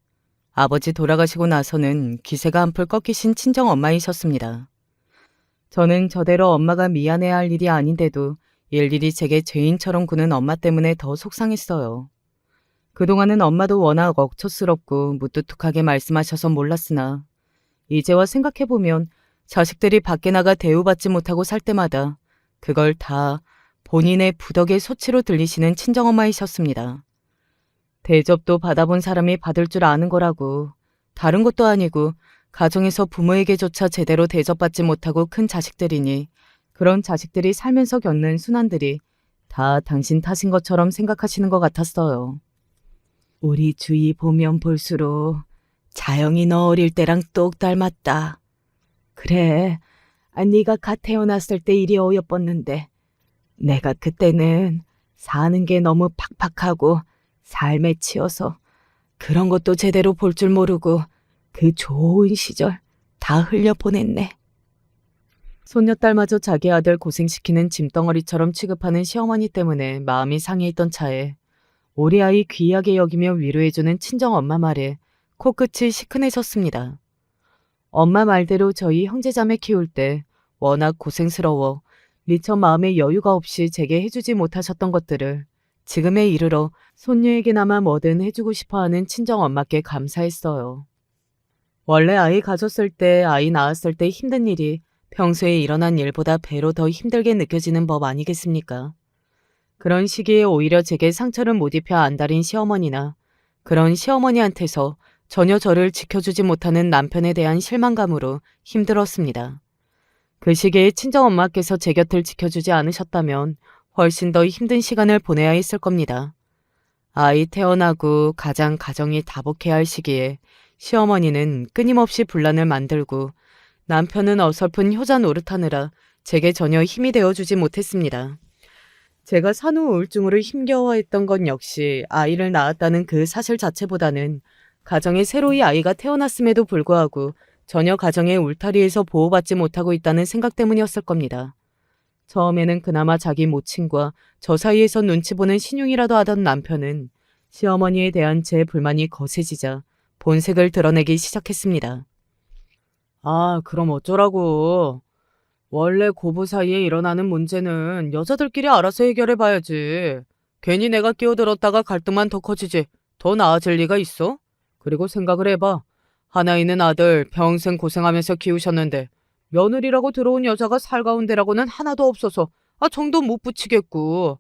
[SPEAKER 1] 아버지 돌아가시고 나서는 기세가 한풀 꺾이신 친정 엄마이셨습니다. 저는 저대로 엄마가 미안해할 일이 아닌데도 일일이 제게 죄인처럼 구는 엄마 때문에 더 속상했어요. 그동안은 엄마도 워낙 억척스럽고 무뚝뚝하게 말씀하셔서 몰랐으나 이제와 생각해보면 자식들이 밖에 나가 대우받지 못하고 살 때마다 그걸 다 본인의 부덕의 소치로 들리시는 친정엄마이셨습니다. 대접도 받아본 사람이 받을 줄 아는 거라고. 다른 것도 아니고 가정에서 부모에게조차 제대로 대접받지 못하고 큰 자식들이니 그런 자식들이 살면서 겪는 순환들이 다 당신 탓인 것처럼 생각하시는 것 같았어요. 우리 주위 보면 볼수록 자영이 너 어릴 때랑 똑 닮았다. 그래, 네가 갓 태어났을 때 일이 어여뻤는데 내가 그때는 사는 게 너무 팍팍하고 삶에 치여서 그런 것도 제대로 볼 줄 모르고 그 좋은 시절 다 흘려보냈네. 손녀딸마저 자기 아들 고생시키는 짐덩어리처럼 취급하는 시어머니 때문에 마음이 상해있던 차에 우리 아이 귀하게 여기며 위로해주는 친정엄마 말에 코끝이 시큰해졌습니다. 엄마 말대로 저희 형제자매 키울 때 워낙 고생스러워 미처 마음에 여유가 없이 제게 해주지 못하셨던 것들을 지금에 이르러 손녀에게나마 뭐든 해주고 싶어하는 친정엄마께 감사했어요. 원래 아이 가졌을 때, 아이 낳았을 때 힘든 일이 평소에 일어난 일보다 배로 더 힘들게 느껴지는 법 아니겠습니까? 그런 시기에 오히려 제게 상처를 못 입혀 안달인 시어머니나 그런 시어머니한테서 전혀 저를 지켜주지 못하는 남편에 대한 실망감으로 힘들었습니다. 그 시기에 친정엄마께서 제 곁을 지켜주지 않으셨다면 훨씬 더 힘든 시간을 보내야 했을 겁니다. 아이 태어나고 가정이 다복해야 할 시기에 시어머니는 끊임없이 분란을 만들고 남편은 어설픈 효자 노릇하느라 제게 전혀 힘이 되어주지 못했습니다. 제가 산후 우울증으로 힘겨워했던 건 역시 아이를 낳았다는 그 사실 자체보다는 가정에 새로이 아이가 태어났음에도 불구하고 전혀 가정의 울타리에서 보호받지 못하고 있다는 생각 때문이었을 겁니다. 처음에는 그나마 자기 모친과 저 사이에서 눈치 보는 신용이라도 하던 남편은 시어머니에 대한 제 불만이 거세지자 본색을 드러내기 시작했습니다. 그럼 어쩌라고. 원래 고부 사이에 일어나는 문제는 여자들끼리 알아서 해결해봐야지. 괜히 내가 끼어들었다가 갈등만 더 커지지 더 나아질 리가 있어? 그리고 생각을 해봐. 하나 있는 아들 평생 고생하면서 키우셨는데 며느리라고 들어온 여자가 살가운 데라고는 하나도 없어서 정도 못 붙이겠고.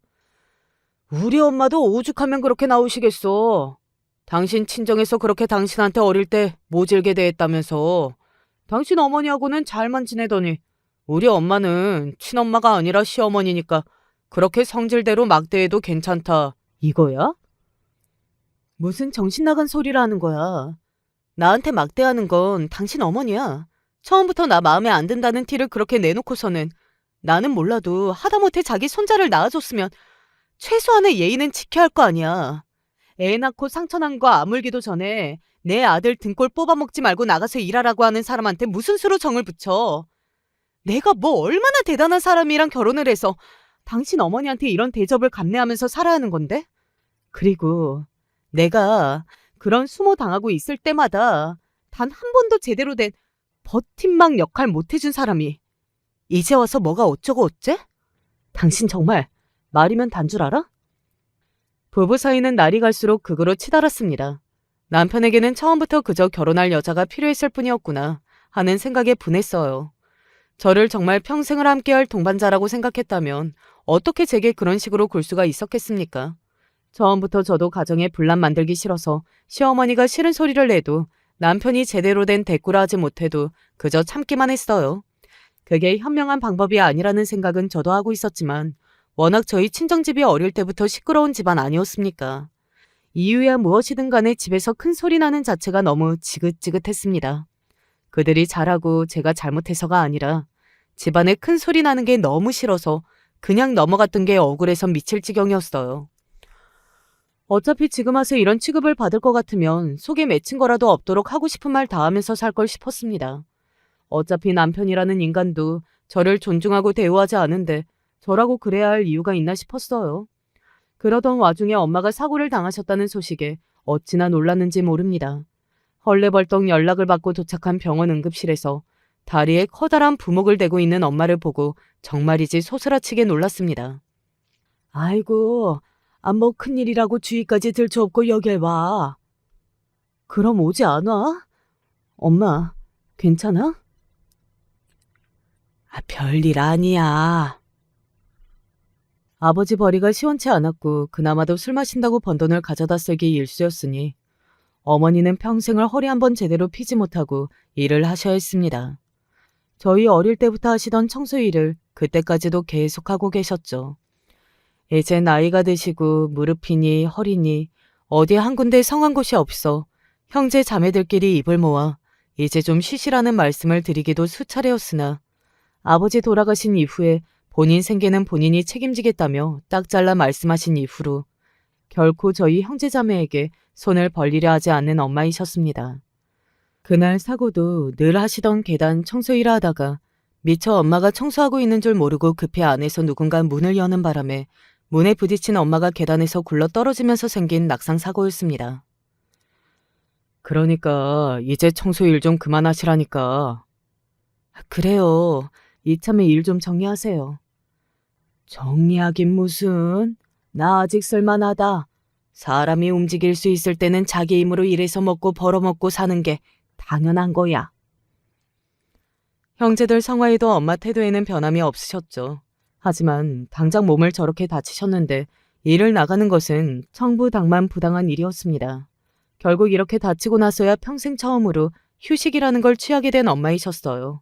[SPEAKER 1] 우리 엄마도 오죽하면 그렇게 나오시겠어. 당신 친정에서 그렇게 당신한테 어릴 때 모질게 대했다면서. 당신 어머니하고는 잘만 지내더니 우리 엄마는 친엄마가 아니라 시어머니니까 그렇게 성질대로 막대해도 괜찮다. 이거야? 무슨 정신 나간 소리를 하는 거야. 나한테 막대하는 건 당신 어머니야. 처음부터 나 마음에 안 든다는 티를 그렇게 내놓고서는 나는 몰라도 하다못해 자기 손자를 낳아줬으면 최소한의 예의는 지켜야 할 거 아니야. 애 낳고 상처난 거 아물기도 전에 내 아들 등골 뽑아먹지 말고 나가서 일하라고 하는 사람한테 무슨 수로 정을 붙여. 내가 뭐 얼마나 대단한 사람이랑 결혼을 해서 당신 어머니한테 이런 대접을 감내하면서 살아야 하는 건데? 그리고 내가 그런 수모 당하고 있을 때마다
[SPEAKER 3] 단 한 번도 제대로 된 버팀막 역할 못 해준 사람이 이제 와서 뭐가 어쩌고 어째? 당신 정말 말이면 단 줄 알아? 부부 사이는 날이 갈수록 극으로 치달았습니다. 남편에게는 처음부터 그저 결혼할 여자가 필요했을 뿐이었구나 하는 생각에 분했어요. 저를 정말 평생을 함께할 동반자라고 생각했다면 어떻게 제게 그런 식으로 굴 수가 있었겠습니까? 처음부터 저도 가정에 분란 만들기 싫어서 시어머니가 싫은 소리를 내도 남편이 제대로 된 대꾸를 하지 못해도 그저 참기만 했어요. 그게 현명한 방법이 아니라는 생각은 저도 하고 있었지만 워낙 저희 친정집이 어릴 때부터 시끄러운 집안 아니었습니까? 이유야 무엇이든 간에 집에서 큰 소리 나는 자체가 너무 지긋지긋했습니다. 그들이 잘하고 제가 잘못해서가 아니라 집안에 큰 소리 나는 게 너무 싫어서 그냥 넘어갔던 게 억울해서 미칠 지경이었어요. 어차피 지금 와서 이런 취급을 받을 것 같으면 속에 맺힌 거라도 없도록 하고 싶은 말 다 하면서 살 걸 싶었습니다. 어차피 남편이라는 인간도 저를 존중하고 대우하지 않은데 저라고 그래야 할 이유가 있나 싶었어요. 그러던 와중에 엄마가 사고를 당하셨다는 소식에 어찌나 놀랐는지 모릅니다. 헐레벌떡 연락을 받고 도착한 병원 응급실에서 다리에 커다란 부목을 대고 있는 엄마를 보고 정말이지 소스라치게 놀랐습니다. 아이고, 뭐 큰일이라고 주위까지 들쳐업고 여길 와. 그럼 오지 않아? 엄마, 괜찮아? 별일 아니야. 아버지 벌이가 시원치 않았고 그나마도 술 마신다고 번 돈을 가져다 쓰기 일쑤였으니 어머니는 평생을 허리 한번 제대로 피지 못하고 일을 하셔야 했습니다. 저희 어릴 때부터 하시던 청소 일을 그때까지도 계속하고 계셨죠. 이제 나이가 드시고 무릎이니 허리니 어디 한 군데 성한 곳이 없어 형제 자매들끼리 입을 모아 이제 좀 쉬시라는 말씀을 드리기도 수차례였으나 아버지 돌아가신 이후에 본인 생계는 본인이 책임지겠다며 딱 잘라 말씀하신 이후로 결코 저희 형제자매에게 손을 벌리려 하지 않는 엄마이셨습니다. 그날 사고도 늘 하시던 계단 청소 일을 하다가 미처 엄마가 청소하고 있는 줄 모르고 급히 안에서 누군가 문을 여는 바람에 문에 부딪힌 엄마가 계단에서 굴러 떨어지면서 생긴 낙상 사고였습니다. 그러니까 이제 청소 일 좀 그만하시라니까. 그래요. 이참에 일 좀 정리하세요. 정리하긴 무슨. 나 아직 쓸만하다. 사람이 움직일 수 있을 때는 자기 힘으로 일해서 먹고 벌어먹고 사는 게 당연한 거야. 형제들 성화에도 엄마 태도에는 변함이 없으셨죠. 하지만 당장 몸을 저렇게 다치셨는데 일을 나가는 것은 청부당만 부당한 일이었습니다. 결국 이렇게 다치고 나서야 평생 처음으로 휴식이라는 걸 취하게 된 엄마이셨어요.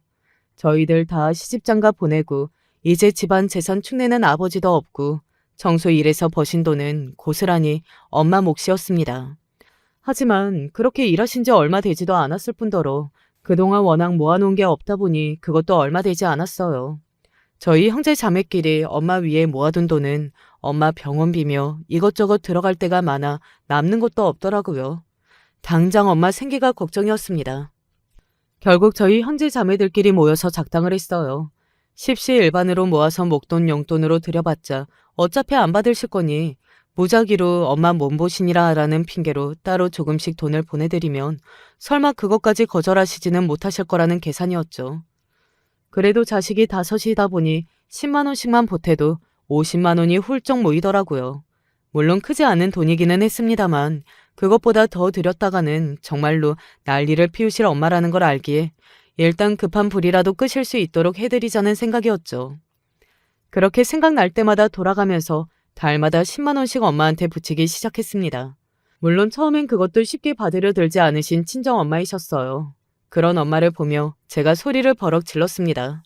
[SPEAKER 3] 저희들 다 시집장가 보내고 이제 집안 재산 축내는 아버지도 없고 청소 일에서 버신 돈은 고스란히 엄마 몫이었습니다. 하지만 그렇게 일하신 지 얼마 되지도 않았을 뿐더러 그동안 워낙 모아놓은 게 없다 보니 그것도 얼마 되지 않았어요. 저희 형제 자매끼리 엄마 위에 모아둔 돈은 엄마 병원비며 이것저것 들어갈 때가 많아 남는 것도 없더라고요. 당장 엄마 생계가 걱정이었습니다. 결국 저희 형제 자매들끼리 모여서 작당을 했어요. 십시일반으로 모아서 목돈 용돈으로 들여봤자 어차피 안 받으실 거니 무작위로 엄마 몸보신이라 하라는 핑계로 따로 조금씩 돈을 보내드리면 설마 그것까지 거절하시지는 못하실 거라는 계산이었죠. 그래도 자식이 5이다 보니 10만 원씩만 보태도 50만 원이 훌쩍 모이더라고요. 물론 크지 않은 돈이기는 했습니다만 그것보다 더 드렸다가는 정말로 난리를 피우실 엄마라는 걸 알기에 일단 급한 불이라도 끄실 수 있도록 해드리자는 생각이었죠. 그렇게 생각날 때마다 돌아가면서 달마다 10만 원씩 엄마한테 붙이기 시작했습니다. 물론 처음엔 그것도 쉽게 받으려 들지 않으신 친정 엄마이셨어요. 그런 엄마를 보며 제가 소리를 버럭 질렀습니다.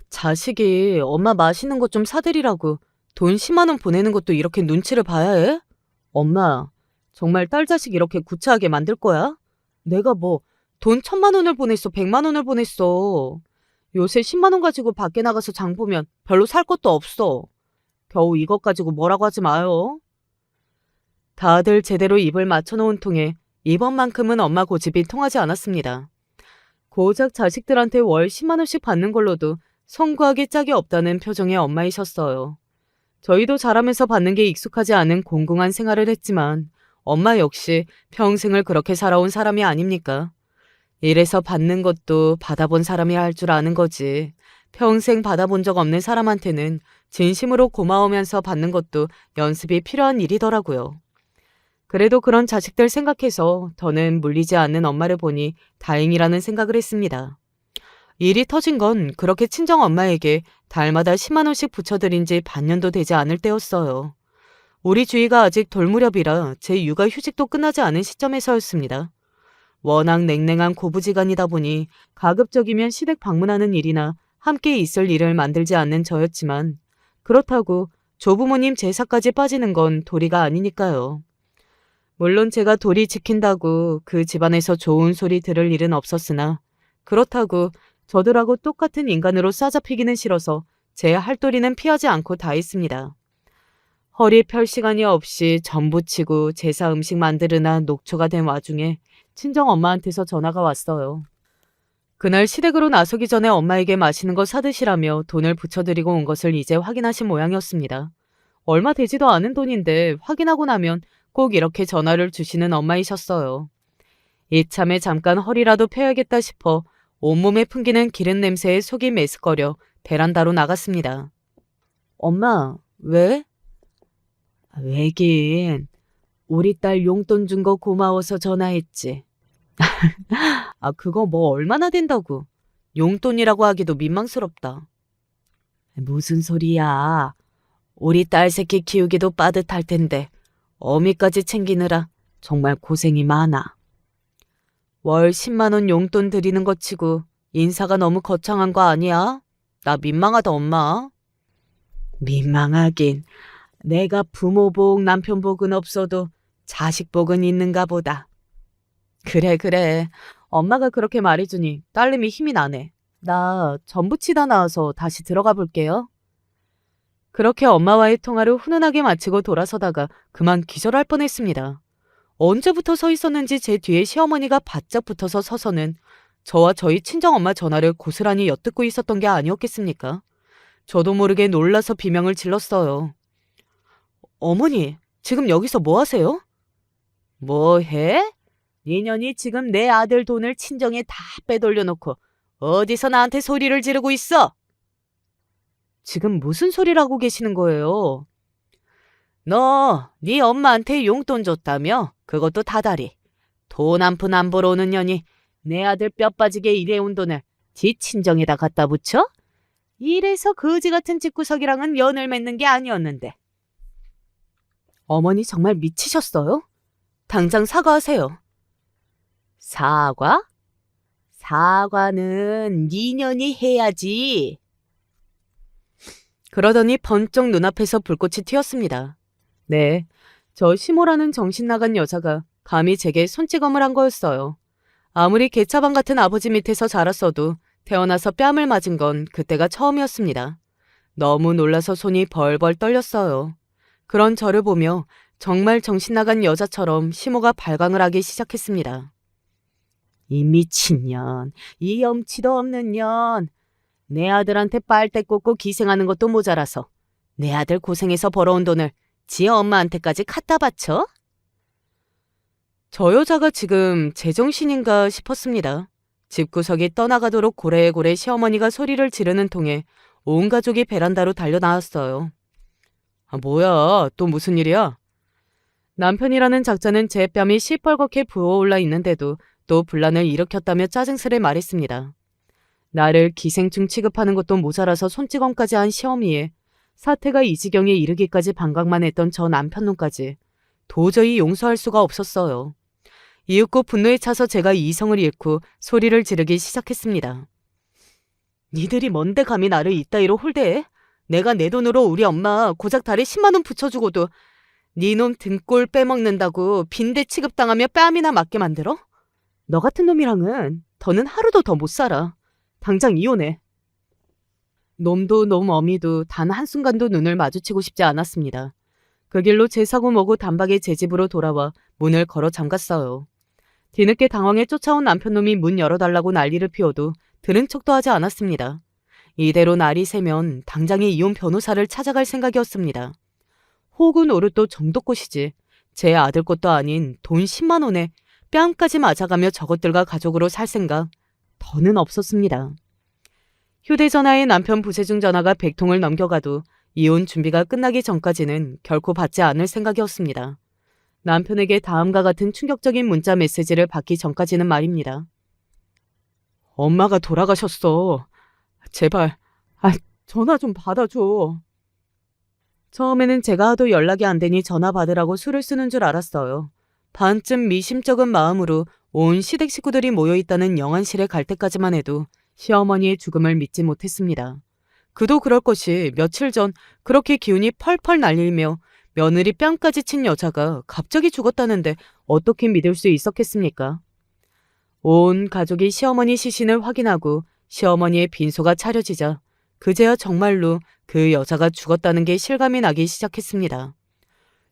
[SPEAKER 3] 자식이 엄마 맛있는 것 좀 사드리라고 돈 10만 원 보내는 것도 이렇게 눈치를 봐야 해? 엄마, 정말 딸 자식 이렇게 구차하게 만들 거야? 내가 뭐 돈 1,000만 원을 보냈어, 100만 원을 보냈어. 요새 10만 원 가지고 밖에 나가서 장 보면 별로 살 것도 없어. 겨우 이것 가지고 뭐라고 하지 마요. 다들 제대로 입을 맞춰놓은 통에 이번만큼은 엄마 고집이 통하지 않았습니다. 고작 자식들한테 월 10만 원씩 받는 걸로도 송구하기 짝이 없다는 표정의 엄마이셨어요. 저희도 자라면서 받는 게 익숙하지 않은 공공한 생활을 했지만 엄마 역시 평생을 그렇게 살아온 사람이 아닙니까? 이래서 받는 것도 받아본 사람이 할 줄 아는 거지. 평생 받아본 적 없는 사람한테는 진심으로 고마우면서 받는 것도 연습이 필요한 일이더라고요. 그래도 그런 자식들 생각해서 더는 물리지 않는 엄마를 보니 다행이라는 생각을 했습니다. 일이 터진 건 그렇게 친정 엄마에게 달마다 10만 원씩 붙여드린 지 반년도 되지 않을 때였어요. 우리 주위가 아직 돌무렵이라 제 육아 휴직도 끝나지 않은 시점에서였습니다. 워낙 냉랭한 고부지간이다 보니 가급적이면 시댁 방문하는 일이나 함께 있을 일을 만들지 않는 저였지만 그렇다고 조부모님 제사까지 빠지는 건 도리가 아니니까요. 물론 제가 도리 지킨다고 그 집안에서 좋은 소리 들을 일은 없었으나 그렇다고 저들하고 똑같은 인간으로 싸잡히기는 싫어서 제 할도리는 피하지 않고 다 했습니다. 허리 펼 시간이 없이 전 부치고 제사 음식 만들으나 녹초가 된 와중에 친정엄마한테서 전화가 왔어요. 그날 시댁으로 나서기 전에 엄마에게 맛있는 거 사드시라며 돈을 붙여드리고 온 것을 이제 확인하신 모양이었습니다. 얼마 되지도 않은 돈인데 확인하고 나면 꼭 이렇게 전화를 주시는 엄마이셨어요. 이참에 잠깐 허리라도 펴야겠다 싶어 온몸에 풍기는 기름 냄새에 속이 메스꺼려 베란다로 나갔습니다. 엄마, 왜? 왜긴 우리 딸 용돈 준 거 고마워서 전화했지. 그거 뭐 얼마나 된다고. 용돈이라고 하기도 민망스럽다. 무슨 소리야. 우리 딸 새끼 키우기도 빠듯할 텐데 어미까지 챙기느라 정말 고생이 많아. 월 10만 원 용돈 드리는 것 치고 인사가 너무 거창한 거 아니야? 나 민망하다 엄마. 민망하긴. 내가 부모 복 남편 복은 없어도 자식 복은 있는가 보다. 그래. 엄마가 그렇게 말해주니 딸내미 힘이 나네. 나 전부치다 나와서 다시 들어가 볼게요. 그렇게 엄마와의 통화를 훈훈하게 마치고 돌아서다가 그만 기절할 뻔했습니다. 언제부터 서 있었는지 제 뒤에 시어머니가 바짝 붙어서 서서는 저와 저희 친정엄마 전화를 고스란히 엿듣고 있었던 게 아니었겠습니까? 저도 모르게 놀라서 비명을 질렀어요. 어머니, 지금 여기서 뭐 하세요? 뭐 해? 니년이 지금 내 아들 돈을 친정에 다 빼돌려놓고 어디서 나한테 소리를 지르고 있어? 지금 무슨 소리를 하고 계시는 거예요? 너, 네 엄마한테 용돈 줬다며? 그것도 다달이. 돈 한 푼 안 벌어오는 년이 내 아들 뼈 빠지게 일해온 돈을 지 친정에다 갖다 붙여? 이래서 거지 같은 집구석이랑은 연을 맺는 게 아니었는데. 어머니 정말 미치셨어요? 당장 사과하세요. 사과? 사과는 니년이 해야지. 그러더니 번쩍 눈앞에서 불꽃이 튀었습니다. 네, 저 시모라는 정신 나간 여자가 감히 제게 손찌검을 한 거였어요. 아무리 개차반 같은 아버지 밑에서 자랐어도 태어나서 뺨을 맞은 건 그때가 처음이었습니다. 너무 놀라서 손이 벌벌 떨렸어요. 그런 저를 보며 정말 정신 나간 여자처럼 시모가 발광을 하기 시작했습니다. 이 미친년, 이 염치도 없는 년. 내 아들한테 빨대 꽂고 기생하는 것도 모자라서 내 아들 고생해서 벌어온 돈을 지 엄마한테까지 갖다 바쳐? 저 여자가 지금 제정신인가 싶었습니다. 집구석이 떠나가도록 고래고래 시어머니가 소리를 지르는 통에 온 가족이 베란다로 달려나왔어요. 뭐야, 또 무슨 일이야? 남편이라는 작자는 제 뺨이 시뻘겋게 부어올라 있는데도 또 분란을 일으켰다며 짜증스레 말했습니다. 나를 기생충 취급하는 것도 모자라서 손찌검까지 한 시어미에 사태가 이 지경에 이르기까지 반각만 했던 저 남편놈까지 도저히 용서할 수가 없었어요. 이윽고 분노에 차서 제가 이성을 잃고 소리를 지르기 시작했습니다. 니들이 뭔데 감히 나를 이따위로 홀대해? 내가 내 돈으로 우리 엄마 고작 달에 10만 원 붙여주고도 니놈 등골 빼먹는다고 빈대 취급당하며 뺨이나 맞게 만들어? 너 같은 놈이랑은 더는 하루도 더 못 살아. 당장 이혼해. 놈도 놈 어미도 단 한순간도 눈을 마주치고 싶지 않았습니다. 그 길로 제 사고 뭐고 단박에 제 집으로 돌아와 문을 걸어 잠갔어요. 뒤늦게 당황해 쫓아온 남편놈이 문 열어달라고 난리를 피워도 들은 척도 하지 않았습니다. 이대로 날이 새면 당장에 이혼 변호사를 찾아갈 생각이었습니다. 혹은 오르또 정도꽃이지 제 아들 것도 아닌 돈 10만 원에 뺨까지 맞아가며 저것들과 가족으로 살 생각 더는 없었습니다. 휴대전화에 남편 부재중 전화가 100통을 넘겨가도 이혼 준비가 끝나기 전까지는 결코 받지 않을 생각이었습니다. 남편에게 다음과 같은 충격적인 문자 메시지를 받기 전까지는 말입니다. 엄마가 돌아가셨어. 제발, 전화 좀 받아줘. 처음에는 제가 하도 연락이 안 되니 전화 받으라고 수를 쓰는 줄 알았어요. 반쯤 미심쩍은 마음으로 온 시댁 식구들이 모여있다는 영안실에 갈 때까지만 해도 시어머니의 죽음을 믿지 못했습니다. 그도 그럴 것이 며칠 전 그렇게 기운이 펄펄 날리며 며느리 뺨까지 친 여자가 갑자기 죽었다는데 어떻게 믿을 수 있었겠습니까? 온 가족이 시어머니 시신을 확인하고 시어머니의 빈소가 차려지자 그제야 정말로 그 여자가 죽었다는 게 실감이 나기 시작했습니다.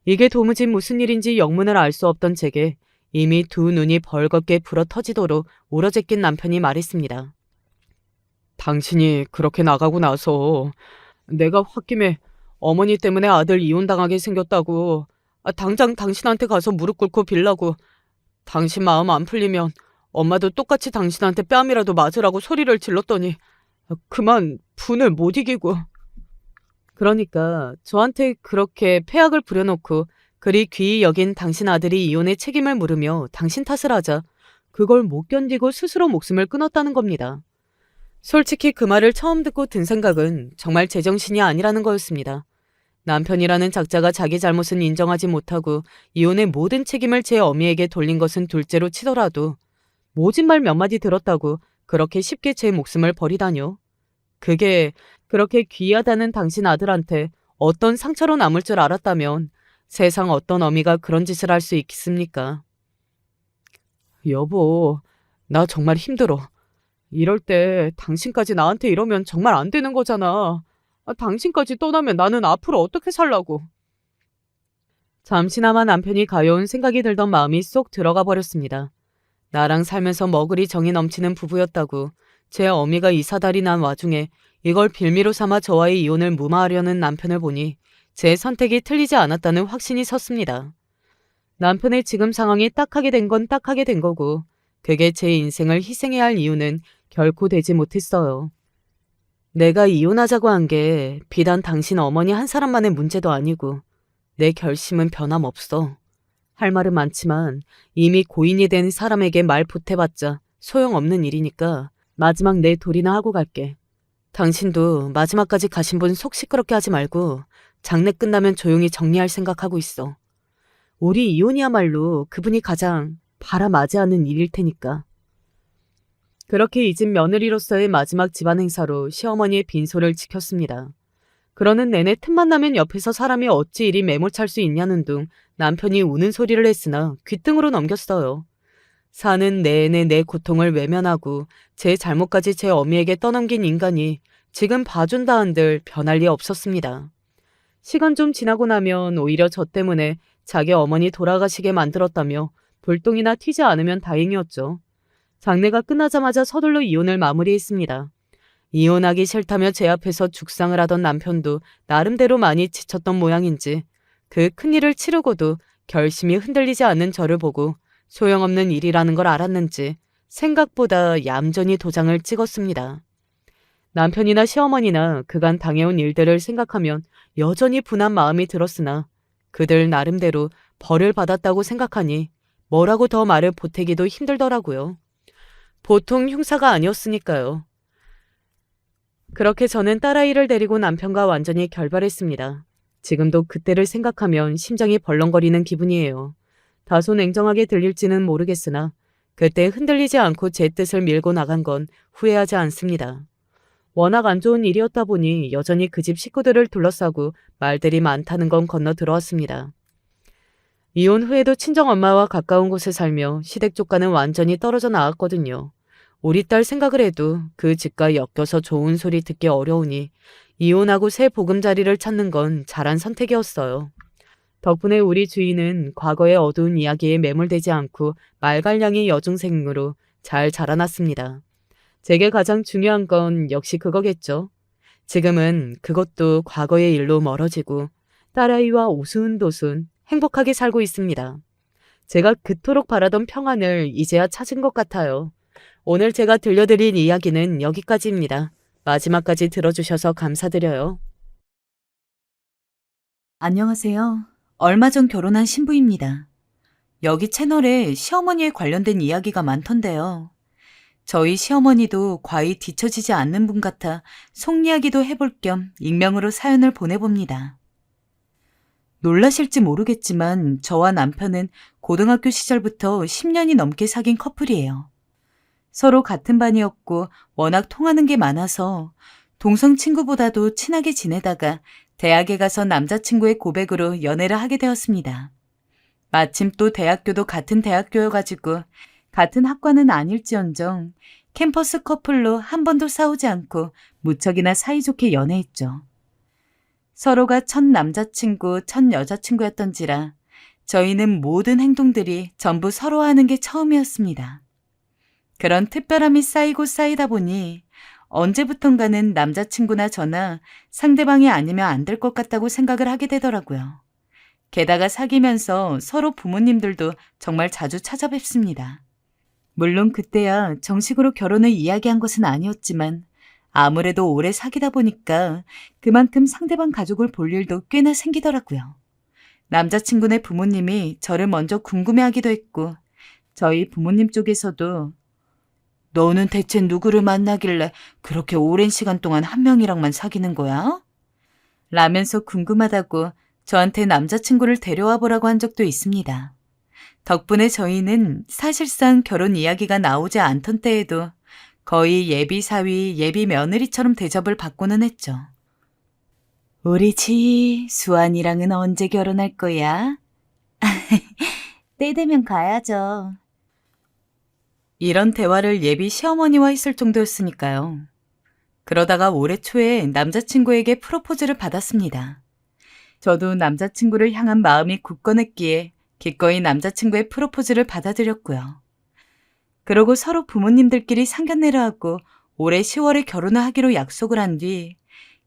[SPEAKER 3] 이게 도무지 무슨 일인지 영문을 알 수 없던 제게 이미 두 눈이 벌겋게 불어 터지도록 우러제낀 남편이 말했습니다. 당신이 그렇게 나가고 나서 내가 홧김에 어머니 때문에 아들 이혼당하게 생겼다고 당장 당신한테 가서 무릎 꿇고 빌라고 당신 마음 안 풀리면 엄마도 똑같이 당신한테 뺨이라도 맞으라고 소리를 질렀더니 그만 분을 못 이기고. 그러니까 저한테 그렇게 폐악을 부려놓고 그리 귀히 여긴 당신 아들이 이혼의 책임을 물으며 당신 탓을 하자 그걸 못 견디고 스스로 목숨을 끊었다는 겁니다. 솔직히 그 말을 처음 듣고 든 생각은 정말 제정신이 아니라는 거였습니다. 남편이라는 작자가 자기 잘못은 인정하지 못하고 이혼의 모든 책임을 제 어미에게 돌린 것은 둘째로 치더라도 모진 말 몇 마디 들었다고 그렇게 쉽게 제 목숨을 버리다뇨. 그게 그렇게 귀하다는 당신 아들한테 어떤 상처로 남을 줄 알았다면 세상 어떤 어미가 그런 짓을 할 수 있겠습니까? 여보, 나 정말 힘들어. 이럴 때 당신까지 나한테 이러면 정말 안 되는 거잖아. 당신까지 떠나면 나는 앞으로 어떻게 살라고. 잠시나마 남편이 가여운 생각이 들던 마음이 쏙 들어가 버렸습니다. 나랑 살면서 머글이 정이 넘치는 부부였다고 제 어미가 이사달이 난 와중에 이걸 빌미로 삼아 저와의 이혼을 무마하려는 남편을 보니 제 선택이 틀리지 않았다는 확신이 섰습니다. 남편의 지금 상황이 딱하게 된 건 딱하게 된 거고 그게 제 인생을 희생해야 할 이유는 결코 되지 못했어요. 내가 이혼하자고 한 게 비단 당신 어머니 한 사람만의 문제도 아니고 내 결심은 변함없어. 할 말은 많지만 이미 고인이 된 사람에게 말 보태봤자 소용없는 일이니까 마지막 내 도리나 하고 갈게. 당신도 마지막까지 가신 분 속 시끄럽게 하지 말고 장례 끝나면 조용히 정리할 생각하고 있어. 우리 이혼이야말로 그분이 가장 바라맞이하는 일일 테니까. 그렇게 잊은 며느리로서의 마지막 집안 행사로 시어머니의 빈소를 지켰습니다. 그러는 내내 틈만 나면 옆에서 사람이 어찌 이리 매몰찰 수 있냐는 둥 남편이 우는 소리를 했으나 귓등으로 넘겼어요. 사는 내내 내 고통을 외면하고 제 잘못까지 제 어미에게 떠넘긴 인간이 지금 봐준다 한들 변할 리 없었습니다. 시간 좀 지나고 나면 오히려 저 때문에 자기 어머니 돌아가시게 만들었다며 불똥이나 튀지 않으면 다행이었죠. 장례가 끝나자마자 서둘러 이혼을 마무리했습니다. 이혼하기 싫다며 제 앞에서 죽상을 하던 남편도 나름대로 많이 지쳤던 모양인지 그 큰일을 치르고도 결심이 흔들리지 않는 저를 보고 소용없는 일이라는 걸 알았는지 생각보다 얌전히 도장을 찍었습니다. 남편이나 시어머니나 그간 당해온 일들을 생각하면 여전히 분한 마음이 들었으나 그들 나름대로 벌을 받았다고 생각하니 뭐라고 더 말을 보태기도 힘들더라고요. 보통 흉사가 아니었으니까요. 그렇게 저는 딸아이를 데리고 남편과 완전히 결별했습니다. 지금도 그때를 생각하면 심장이 벌렁거리는 기분이에요. 다소 냉정하게 들릴지는 모르겠으나 그때 흔들리지 않고 제 뜻을 밀고 나간 건 후회하지 않습니다. 워낙 안 좋은 일이었다 보니 여전히 그 집 식구들을 둘러싸고 말들이 많다는 건 건너 들어왔습니다. 이혼 후에도 친정엄마와 가까운 곳에 살며 시댁 쪽과는 완전히 떨어져 나왔거든요. 우리 딸 생각을 해도 그 집과 엮여서 좋은 소리 듣기 어려우니 이혼하고 새 보금자리를 찾는 건 잘한 선택이었어요. 덕분에 우리 주인은 과거의 어두운 이야기에 매몰되지 않고 말갈량의 여중생으로 잘 자라났습니다. 제게 가장 중요한 건 역시 그거겠죠. 지금은 그것도 과거의 일로 멀어지고 딸아이와 오순도순 행복하게 살고 있습니다. 제가 그토록 바라던 평안을 이제야 찾은 것 같아요. 오늘 제가 들려드린 이야기는 여기까지입니다. 마지막까지 들어주셔서 감사드려요.
[SPEAKER 2] 안녕하세요. 얼마 전 결혼한 신부입니다. 여기 채널에 시어머니에 관련된 이야기가 많던데요. 저희 시어머니도 과히 뒤처지지 않는 분 같아 속 이야기도 해볼 겸 익명으로 사연을 보내봅니다. 놀라실지 모르겠지만 저와 남편은 고등학교 시절부터 10년이 넘게 사귄 커플이에요. 서로 같은 반이었고 워낙 통하는 게 많아서 동성 친구보다도 친하게 지내다가 대학에 가서 남자친구의 고백으로 연애를 하게 되었습니다. 마침 또 대학교도 같은 대학교여가지고 같은 학과는 아닐지언정 캠퍼스 커플로 한 번도 싸우지 않고 무척이나 사이좋게 연애했죠. 서로가 첫 남자친구, 첫 여자친구였던지라 저희는 모든 행동들이 전부 서로 하는 게 처음이었습니다. 그런 특별함이 쌓이고 쌓이다 보니 언제부턴가는 남자친구나 저나 상대방이 아니면 안 될 것 같다고 생각을 하게 되더라고요. 게다가 사귀면서 서로 부모님들도 정말 자주 찾아뵙습니다. 물론 그때야 정식으로 결혼을 이야기한 것은 아니었지만 아무래도 오래 사귀다 보니까 그만큼 상대방 가족을 볼 일도 꽤나 생기더라고요. 남자친구네 부모님이 저를 먼저 궁금해하기도 했고 저희 부모님 쪽에서도 너는 대체 누구를 만나길래 그렇게 오랜 시간 동안 한 명이랑만 사귀는 거야? 라면서 궁금하다고 저한테 남자친구를 데려와 보라고 한 적도 있습니다. 덕분에 저희는 사실상 결혼 이야기가 나오지 않던 때에도 거의 예비 사위, 예비 며느리처럼 대접을 받고는 했죠. 우리 지 수환이랑은 언제 결혼할 거야? 때 되면 가야죠. 이런 대화를 예비 시어머니와 했을 정도였으니까요. 그러다가 올해 초에 남자친구에게 프로포즈를 받았습니다. 저도 남자친구를 향한 마음이 굳건했기에 기꺼이 남자친구의 프로포즈를 받아들였고요. 그러고 서로 부모님들끼리 상견례를 하고 올해 10월에 결혼을 하기로 약속을 한 뒤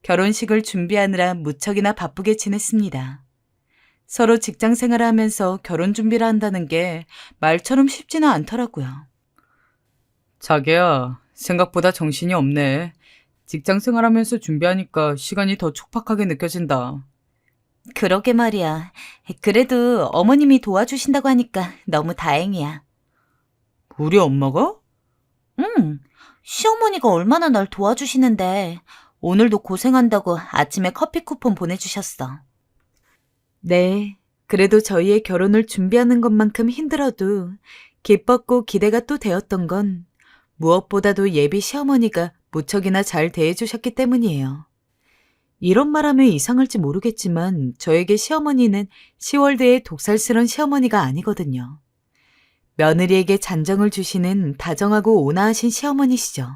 [SPEAKER 2] 결혼식을 준비하느라 무척이나 바쁘게 지냈습니다. 서로 직장 생활을 하면서 결혼 준비를 한다는 게 말처럼 쉽지는 않더라고요.
[SPEAKER 1] 자기야, 생각보다 정신이 없네. 직장 생활하면서 준비하니까 시간이 더 촉박하게 느껴진다.
[SPEAKER 2] 그러게 말이야. 그래도 어머님이 도와주신다고 하니까 너무 다행이야.
[SPEAKER 1] 우리 엄마가?
[SPEAKER 2] 응, 시어머니가 얼마나 날 도와주시는데 오늘도 고생한다고 아침에 커피 쿠폰 보내주셨어.
[SPEAKER 3] 네, 그래도 저희의 결혼을 준비하는 것만큼 힘들어도 기뻤고 기대가 또 되었던 건 무엇보다도 예비 시어머니가 무척이나 잘 대해주셨기 때문이에요. 이런 말하면 이상할지 모르겠지만 저에게 시어머니는 시월드의 독살스런 시어머니가 아니거든요. 며느리에게 잔정을 주시는 다정하고 온화하신 시어머니시죠.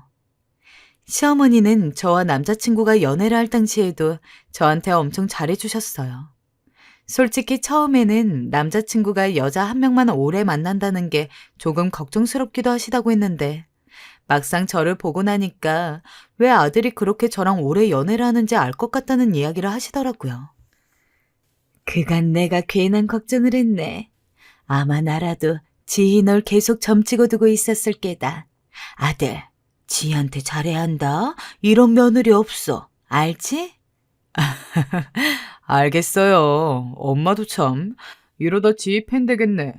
[SPEAKER 3] 시어머니는 저와 남자친구가 연애를 할 당시에도 저한테 엄청 잘해주셨어요. 솔직히 처음에는 남자친구가 여자 한 명만 오래 만난다는 게 조금 걱정스럽기도 하시다고 했는데 막상 저를 보고 나니까 왜 아들이 그렇게 저랑 오래 연애를 하는지 알 것 같다는 이야기를 하시더라고요. 그간 내가 괜한 걱정을 했네. 아마 나라도 지희 널 계속 점치고 두고 있었을 게다. 아들, 지희한테 잘해야 한다. 이런 며느리 없어. 알지?
[SPEAKER 1] 알겠어요. 엄마도 참. 이러다 지희 팬 되겠네.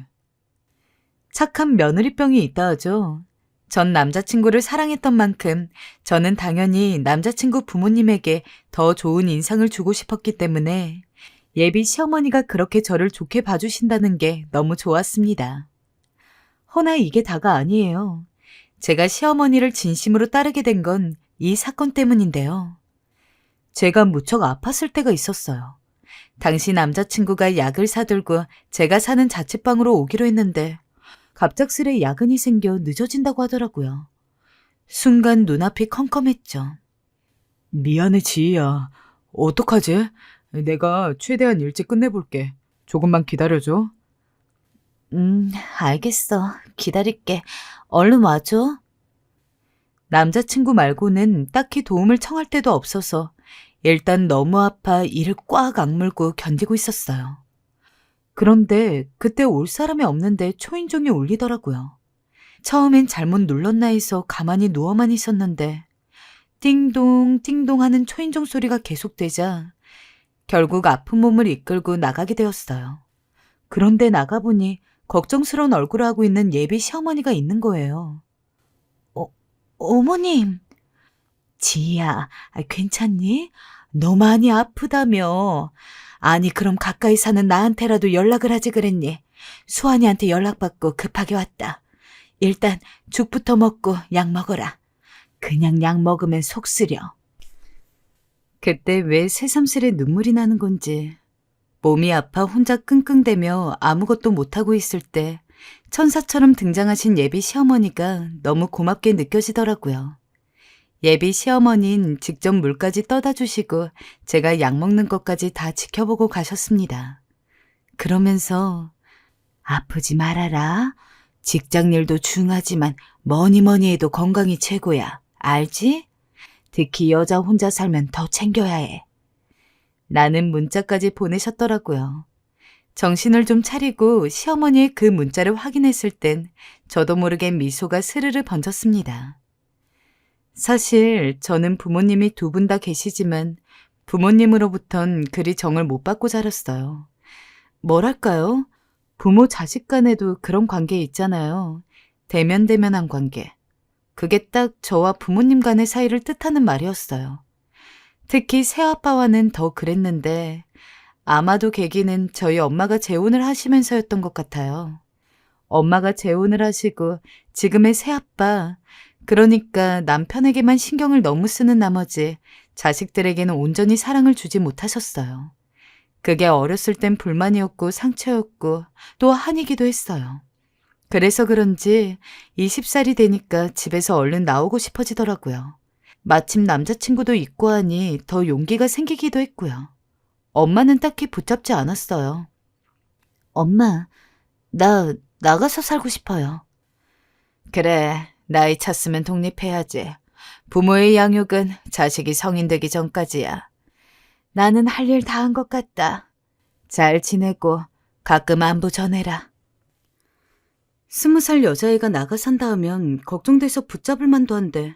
[SPEAKER 3] 착한 며느리병이 있다 하죠. 전 남자친구를 사랑했던 만큼 저는 당연히 남자친구 부모님에게 더 좋은 인상을 주고 싶었기 때문에 예비 시어머니가 그렇게 저를 좋게 봐주신다는 게 너무 좋았습니다. 허나 이게 다가 아니에요. 제가 시어머니를 진심으로 따르게 된 건 이 사건 때문인데요. 제가 무척 아팠을 때가 있었어요. 당시 남자친구가 약을 사들고 제가 사는 자취방으로 오기로 했는데 갑작스레 야근이 생겨 늦어진다고 하더라고요. 순간 눈앞이 컴컴했죠.
[SPEAKER 1] 미안해, 지희야. 어떡하지? 내가 최대한 일찍 끝내볼게. 조금만 기다려줘.
[SPEAKER 2] 알겠어. 기다릴게. 얼른 와줘.
[SPEAKER 3] 남자친구 말고는 딱히 도움을 청할 데도 없어서 일단 너무 아파 이를 꽉 악물고 견디고 있었어요.
[SPEAKER 2] 그런데 그때 올 사람이 없는데 초인종이 울리더라고요. 처음엔 잘못 눌렀나 해서 가만히 누워만 있었는데 띵동 띵동 하는 초인종 소리가 계속되자 결국 아픈 몸을 이끌고 나가게 되었어요. 그런데 나가보니 걱정스러운 얼굴을 하고 있는 예비 시어머니가 있는 거예요. 어머님. 지희야, 괜찮니? 너 많이 아프다며. 아니, 그럼 가까이 사는 나한테라도 연락을 하지 그랬니? 수환이한테 연락받고 급하게 왔다. 일단 죽부터 먹고 약 먹어라. 그냥 약 먹으면 속 쓰려. 그때 왜 새삼스레 눈물이 나는 건지 몸이 아파 혼자 끙끙대며 아무것도 못하고 있을 때 천사처럼 등장하신 예비 시어머니가 너무 고맙게 느껴지더라고요. 예비 시어머니는 직접 물까지 떠다 주시고 제가 약 먹는 것까지 다 지켜보고 가셨습니다. 그러면서 아프지 말아라. 직장일도 중하지만 뭐니 해도 건강이 최고야. 알지? 특히 여자 혼자 살면 더 챙겨야 해. 라는 문자까지 보내셨더라고요. 정신을 좀 차리고 시어머니의 그 문자를 확인했을 땐 저도 모르게 미소가 스르르 번졌습니다. 사실 저는 부모님이 두 분 다 계시지만 부모님으로부턴 그리 정을 못 받고 자랐어요. 뭐랄까요? 부모 자식 간에도 그런 관계 있잖아요. 대면대면한 관계. 그게 딱 저와 부모님 간의 사이를 뜻하는 말이었어요. 특히 새아빠와는 더 그랬는데 아마도 계기는 저희 엄마가 재혼을 하시면서였던 것 같아요. 엄마가 재혼을 하시고 지금의 새아빠, 그러니까 남편에게만 신경을 너무 쓰는 나머지 자식들에게는 온전히 사랑을 주지 못하셨어요. 그게 어렸을 땐 불만이었고 상처였고 또 한이기도 했어요. 그래서 그런지 20살이 되니까 집에서 얼른 나오고 싶어지더라고요. 마침 남자친구도 있고 하니 더 용기가 생기기도 했고요. 엄마는 딱히 붙잡지 않았어요. 엄마, 나 나가서 살고 싶어요. 그래, 나이 찼으면 독립해야지. 부모의 양육은 자식이 성인 되기 전까지야. 나는 할 일 다 한 것 같다. 잘 지내고 가끔 안부 전해라. 20살 여자애가 나가 산다 하면 걱정돼서 붙잡을 만도 한데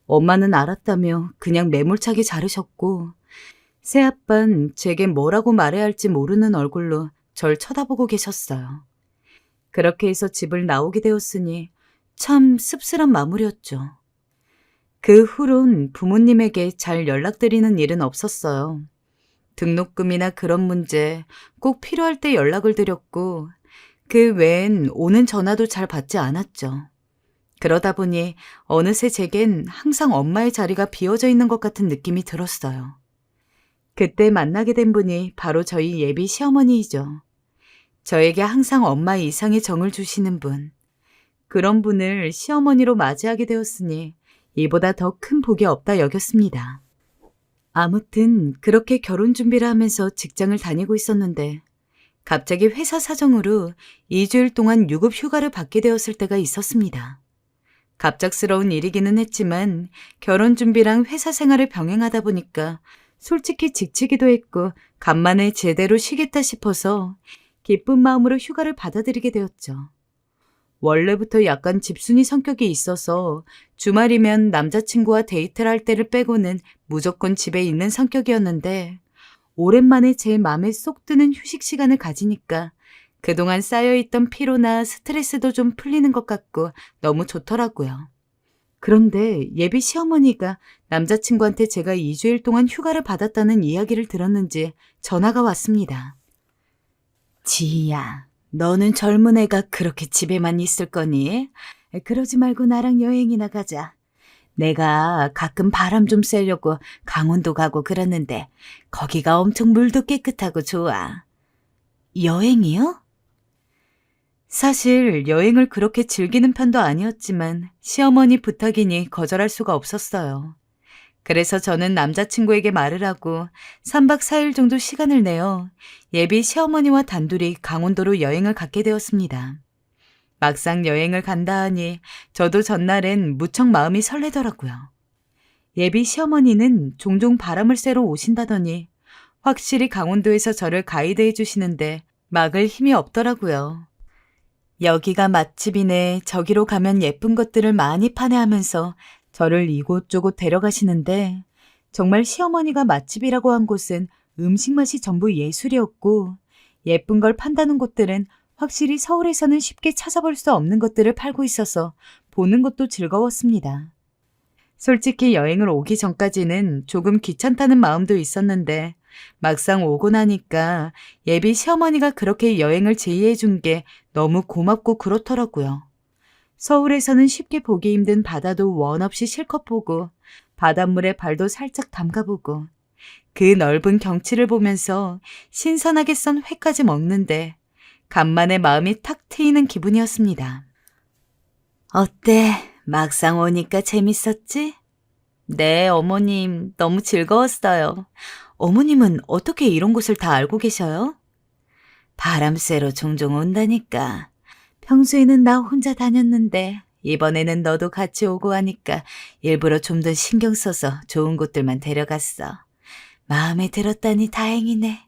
[SPEAKER 2] 엄마는 알았다며 그냥 매몰차게 자르셨고 새아빤 제게 뭐라고 말해야 할지 모르는 얼굴로 절 쳐다보고 계셨어요. 그렇게 해서 집을 나오게 되었으니 참 씁쓸한 마무리였죠. 그 후론 부모님에게 잘 연락드리는 일은 없었어요. 등록금이나 그런 문제 꼭 필요할 때 연락을 드렸고 그 외엔 오는 전화도 잘 받지 않았죠. 그러다 보니 어느새 제겐 항상 엄마의 자리가 비어져 있는 것 같은 느낌이 들었어요. 그때 만나게 된 분이 바로 저희 예비 시어머니이죠. 저에게 항상 엄마 이상의 정을 주시는 분. 그런 분을 시어머니로 맞이하게 되었으니 이보다 더 큰 복이 없다 여겼습니다. 아무튼 그렇게 결혼 준비를 하면서 직장을 다니고 있었는데 갑자기 회사 사정으로 2주일 동안 유급 휴가를 받게 되었을 때가 있었습니다. 갑작스러운 일이기는 했지만 결혼 준비랑 회사 생활을 병행하다 보니까 솔직히 지치기도 했고 간만에 제대로 쉬겠다 싶어서 기쁜 마음으로 휴가를 받아들이게 되었죠. 원래부터 약간 집순이 성격이 있어서 주말이면 남자친구와 데이트를 할 때를 빼고는 무조건 집에 있는 성격이었는데 오랜만에 제 맘에 쏙 드는 휴식 시간을 가지니까 그동안 쌓여있던 피로나 스트레스도 좀 풀리는 것 같고 너무 좋더라고요. 그런데 예비 시어머니가 남자친구한테 제가 2주일 동안 휴가를 받았다는 이야기를 들었는지 전화가 왔습니다. 지희야, 너는 젊은 애가 그렇게 집에만 있을 거니? 그러지 말고 나랑 여행이나 가자. 내가 가끔 바람 좀 쐬려고 강원도 가고 그러는데 거기가 엄청 물도 깨끗하고 좋아. 여행이요? 사실 여행을 그렇게 즐기는 편도 아니었지만 시어머니 부탁이니 거절할 수가 없었어요. 그래서 저는 남자친구에게 말을 하고 3박 4일 정도 시간을 내어 예비 시어머니와 단둘이 강원도로 여행을 가게 되었습니다. 막상 여행을 간다 하니 저도 전날엔 무척 마음이 설레더라고요. 예비 시어머니는 종종 바람을 쐬러 오신다더니 확실히 강원도에서 저를 가이드해 주시는데 막을 힘이 없더라고요. 여기가 맛집이네, 저기로 가면 예쁜 것들을 많이 파네 하면서 저를 이곳저곳 데려가시는데 정말 시어머니가 맛집이라고 한 곳은 음식 맛이 전부 예술이었고 예쁜 걸 판다는 곳들은 확실히 서울에서는 쉽게 찾아볼 수 없는 것들을 팔고 있어서 보는 것도 즐거웠습니다. 솔직히 여행을 오기 전까지는 조금 귀찮다는 마음도 있었는데 막상 오고 나니까 예비 시어머니가 그렇게 여행을 제의해 준 게 너무 고맙고 그렇더라고요. 서울에서는 쉽게 보기 힘든 바다도 원 없이 실컷 보고 바닷물에 발도 살짝 담가보고 그 넓은 경치를 보면서 신선하게 썬 회까지 먹는데 간만에 마음이 탁 트이는 기분이었습니다. 어때? 막상 오니까 재밌었지? 네, 어머님, 너무 즐거웠어요. 어머님은 어떻게 이런 곳을 다 알고 계셔요? 바람 쐬러 종종 온다니까. 평소에는 나 혼자 다녔는데 이번에는 너도 같이 오고 하니까 일부러 좀 더 신경 써서 좋은 곳들만 데려갔어. 마음에 들었다니 다행이네.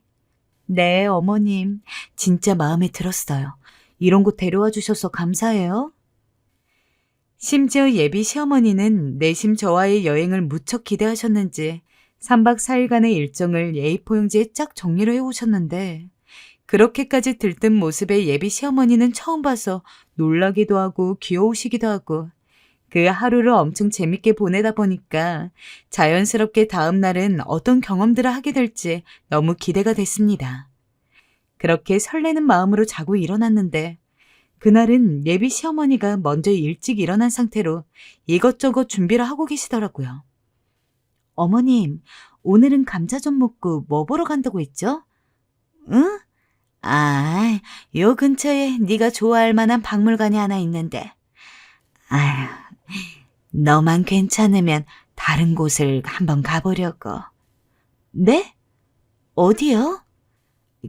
[SPEAKER 2] 네, 어머님. 진짜 마음에 들었어요. 이런 곳 데려와 주셔서 감사해요. 심지어 예비 시어머니는 내심 저와의 여행을 무척 기대하셨는지 3박 4일간의 일정을 A4 용지에 쫙 정리를 해오셨는데 그렇게까지 들뜬 모습의 예비 시어머니는 처음 봐서 놀라기도 하고 귀여우시기도 하고 그 하루를 엄청 재밌게 보내다 보니까 자연스럽게 다음 날은 어떤 경험들을 하게 될지 너무 기대가 됐습니다. 그렇게 설레는 마음으로 자고 일어났는데 그날은 예비 시어머니가 먼저 일찍 일어난 상태로 이것저것 준비를 하고 계시더라고요. 어머님, 오늘은 감자 좀 먹고 뭐 보러 간다고 했죠? 응? 아, 요 근처에 네가 좋아할 만한 박물관이 하나 있는데. 아휴, 너만 괜찮으면 다른 곳을 한번 가보려고. 네? 어디요?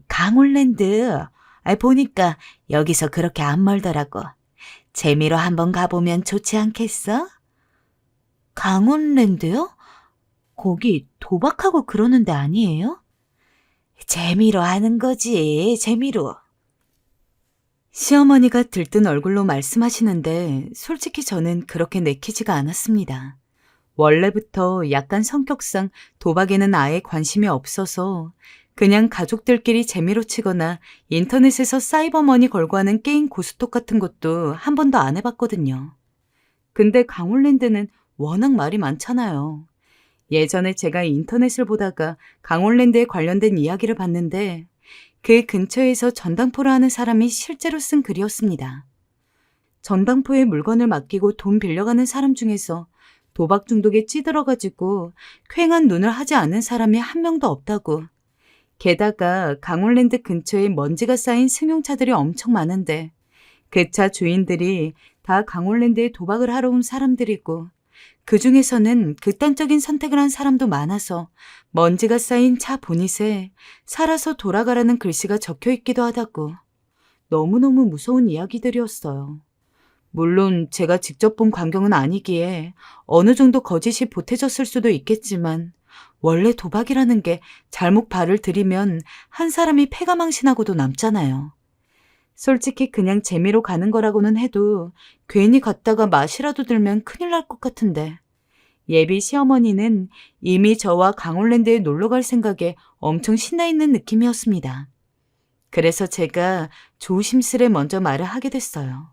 [SPEAKER 2] 강원랜드. 보니까 여기서 그렇게 안 멀더라고. 재미로 한번 가보면 좋지 않겠어? 강원랜드요? 거기 도박하고 그러는 데 아니에요? 재미로 하는 거지, 재미로. 시어머니가 들뜬 얼굴로 말씀하시는데 솔직히 저는 그렇게 내키지가 않았습니다. 원래부터 약간 성격상 도박에는 아예 관심이 없어서 그냥 가족들끼리 재미로 치거나 인터넷에서 사이버머니 걸고 하는 게임 고스톱 같은 것도 한 번도 안 해봤거든요. 근데 강원랜드는 워낙 말이 많잖아요. 예전에 제가 인터넷을 보다가 강원랜드에 관련된 이야기를 봤는데 그 근처에서 전당포를 하는 사람이 실제로 쓴 글이었습니다. 전당포에 물건을 맡기고 돈 빌려가는 사람 중에서 도박 중독에 찌들어가지고 퀭한 눈을 하지 않은 사람이 한 명도 없다고. 게다가 강원랜드 근처에 먼지가 쌓인 승용차들이 엄청 많은데 그 차 주인들이 다 강원랜드에 도박을 하러 온 사람들이고 그 중에서는 극단적인 선택을 한 사람도 많아서 먼지가 쌓인 차 보닛에 살아서 돌아가라는 글씨가 적혀 있기도 하다고. 너무너무 무서운 이야기들이었어요. 물론 제가 직접 본 광경은 아니기에 어느 정도 거짓이 보태졌을 수도 있겠지만 원래 도박이라는 게 잘못 발을 들이면 한 사람이 패가망신하고도 남잖아요. 솔직히 그냥 재미로 가는 거라고는 해도 괜히 갔다가 맛이라도 들면 큰일 날 것 같은데 예비 시어머니는 이미 저와 강원랜드에 놀러 갈 생각에 엄청 신나 있는 느낌이었습니다. 그래서 제가 조심스레 먼저 말을 하게 됐어요.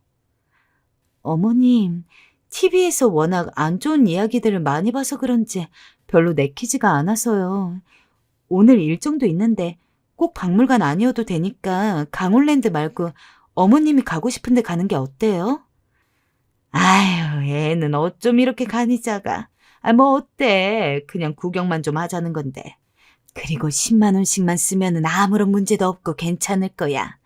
[SPEAKER 2] 어머님, TV에서 워낙 안 좋은 이야기들을 많이 봐서 그런지 별로 내키지가 않아서요. 오늘 일정도 있는데 꼭 박물관 아니어도 되니까 강원랜드 말고 어머님이 가고 싶은데 가는 게 어때요? 아유, 애는 어쩜 이렇게 간이 작아. 뭐 어때? 그냥 구경만 좀 하자는 건데. 그리고 10만 원씩만 쓰면은 아무런 문제도 없고 괜찮을 거야.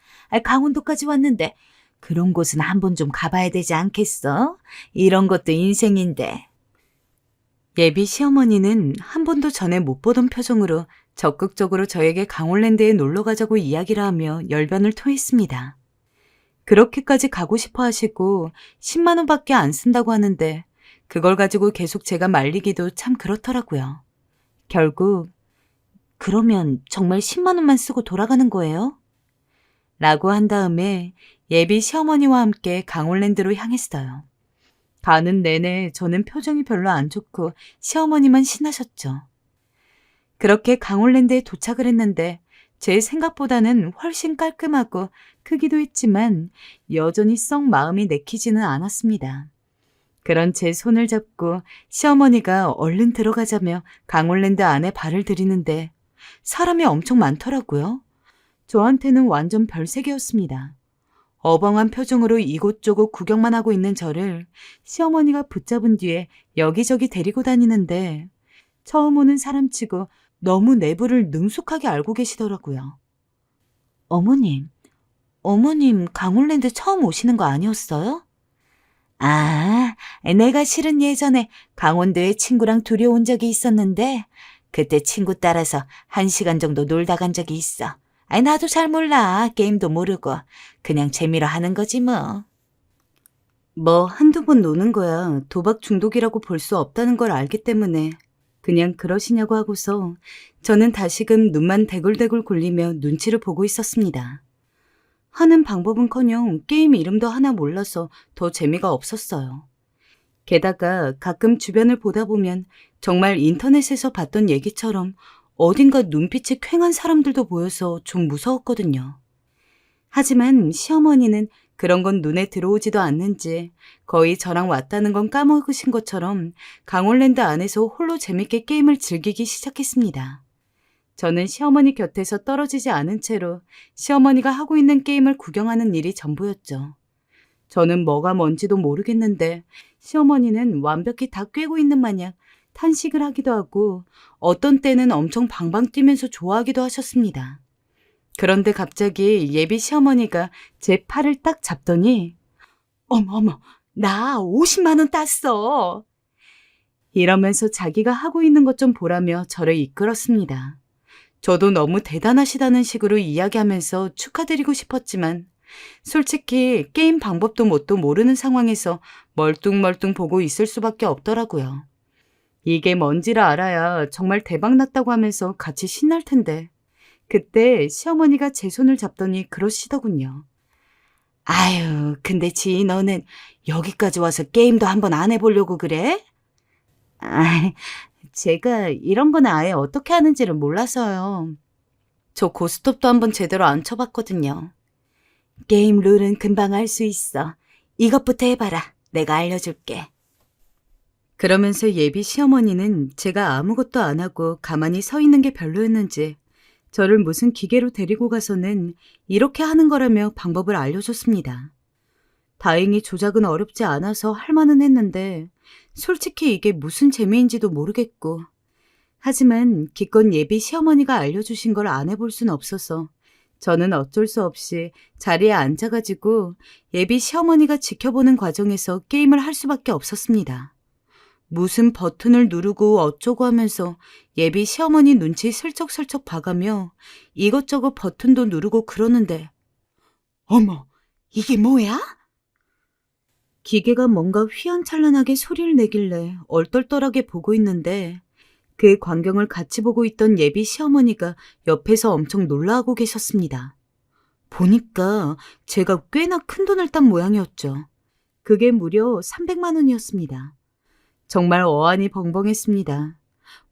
[SPEAKER 2] 강원도까지 왔는데 그런 곳은 한번 좀 가봐야 되지 않겠어? 이런 것도 인생인데. 예비 시어머니는 한 번도 전에 못 보던 표정으로 적극적으로 저에게 강원랜드에 놀러 가자고 이야기를 하며 열변을 토했습니다. 그렇게까지 가고 싶어 하시고 10만 원밖에 안 쓴다고 하는데 그걸 가지고 계속 제가 말리기도 참 그렇더라고요. 결국 그러면 정말 10만 원만 쓰고 돌아가는 거예요? 라고 한 다음에 예비 시어머니와 함께 강원랜드로 향했어요. 가는 내내 저는 표정이 별로 안 좋고 시어머니만 신나셨죠. 그렇게 강원랜드에 도착을 했는데 제 생각보다는 훨씬 깔끔하고 크기도 했지만 여전히 썩 마음이 내키지는 않았습니다. 그런 제 손을 잡고 시어머니가 얼른 들어가자며 강원랜드 안에 발을 들이는데 사람이 엄청 많더라고요. 저한테는 완전 별세계였습니다. 어벙한 표정으로 이곳저곳 구경만 하고 있는 저를 시어머니가 붙잡은 뒤에 여기저기 데리고 다니는데 처음 오는 사람치고 너무 내부를 능숙하게 알고 계시더라고요. 어머님 강원랜드 처음 오시는 거 아니었어요? 아, 내가 실은 예전에 강원도에 친구랑 둘이 온 적이 있었는데 그때 친구 따라서 1시간 정도 놀다 간 적이 있어. 나도 잘 몰라. 게임도 모르고. 그냥 재미로 하는 거지 뭐. 뭐 한두 번 노는 거야 도박 중독이라고 볼 수 없다는 걸 알기 때문에 그냥 그러시냐고 하고서 저는 다시금 눈만 대굴대굴 굴리며 눈치를 보고 있었습니다. 하는 방법은커녕 게임 이름도 하나 몰라서 더 재미가 없었어요. 게다가 가끔 주변을 보다 보면 정말 인터넷에서 봤던 얘기처럼 어딘가 눈빛이 퀭한 사람들도 보여서 좀 무서웠거든요. 하지만 시어머니는 그런 건 눈에 들어오지도 않는지 거의 저랑 왔다는 건 까먹으신 것처럼 강원랜드 안에서 홀로 재밌게 게임을 즐기기 시작했습니다. 저는 시어머니 곁에서 떨어지지 않은 채로 시어머니가 하고 있는 게임을 구경하는 일이 전부였죠. 저는 뭐가 뭔지도 모르겠는데 시어머니는 완벽히 다 꿰고 있는 마냥 탄식을 하기도 하고 어떤 때는 엄청 방방 뛰면서 좋아하기도 하셨습니다. 그런데 갑자기 예비 시어머니가 제 팔을 딱 잡더니 어머, 나 50만 원 땄어. 이러면서 자기가 하고 있는 것 좀 보라며 저를 이끌었습니다. 저도 너무 대단하시다는 식으로 이야기하면서 축하드리고 싶었지만 솔직히 게임 방법도 뭣도 모르는 상황에서 멀뚱멀뚱 보고 있을 수밖에 없더라고요. 이게 뭔지를 알아야 정말 대박 났다고 하면서 같이 신날 텐데 그때 시어머니가 제 손을 잡더니 그러시더군요. 아유, 근데 지희 너는 여기까지 와서 게임도 한번 안 해보려고 그래? 제가 이런 건 아예 어떻게 하는지를 몰라서요. 저 고스톱도 한번 제대로 안 쳐봤거든요. 게임 룰은 금방 알 수 있어. 이것부터 해봐라. 내가 알려줄게. 그러면서 예비 시어머니는 제가 아무것도 안 하고 가만히 서 있는 게 별로였는지 저를 무슨 기계로 데리고 가서는 이렇게 하는 거라며 방법을 알려줬습니다. 다행히 조작은 어렵지 않아서 할만은 했는데 솔직히 이게 무슨 재미인지도 모르겠고 하지만 기껏 예비 시어머니가 알려주신 걸 안 해볼 순 없어서 저는 어쩔 수 없이 자리에 앉아가지고 예비 시어머니가 지켜보는 과정에서 게임을 할 수밖에 없었습니다. 무슨 버튼을 누르고 어쩌고 하면서 예비 시어머니 눈치 슬쩍슬쩍 봐가며 이것저것 버튼도 누르고 그러는데 어머, 이게 뭐야? 기계가 뭔가 휘황찬란하게 소리를 내길래 얼떨떨하게 보고 있는데 그 광경을 같이 보고 있던 예비 시어머니가 옆에서 엄청 놀라하고 계셨습니다. 보니까 제가 꽤나 큰 돈을 딴 모양이었죠. 그게 무려 300만 원이었습니다. 정말 어안이 벙벙했습니다.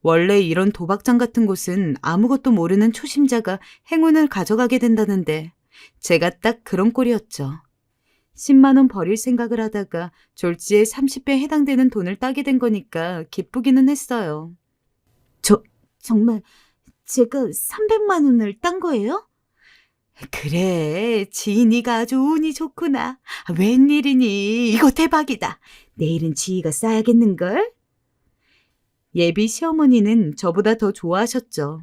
[SPEAKER 2] 원래 이런 도박장 같은 곳은 아무것도 모르는 초심자가 행운을 가져가게 된다는데 제가 딱 그런 꼴이었죠. 10만 원 버릴 생각을 하다가 졸지에 30배 해당되는 돈을 따게 된 거니까 기쁘기는 했어요. 정말 제가 300만 원을 딴 거예요? 그래, 지인이가 아주 운이 좋구나. 웬일이니? 이거 대박이다. 내일은 지희가 싸야겠는걸? 예비 시어머니는 저보다 더 좋아하셨죠.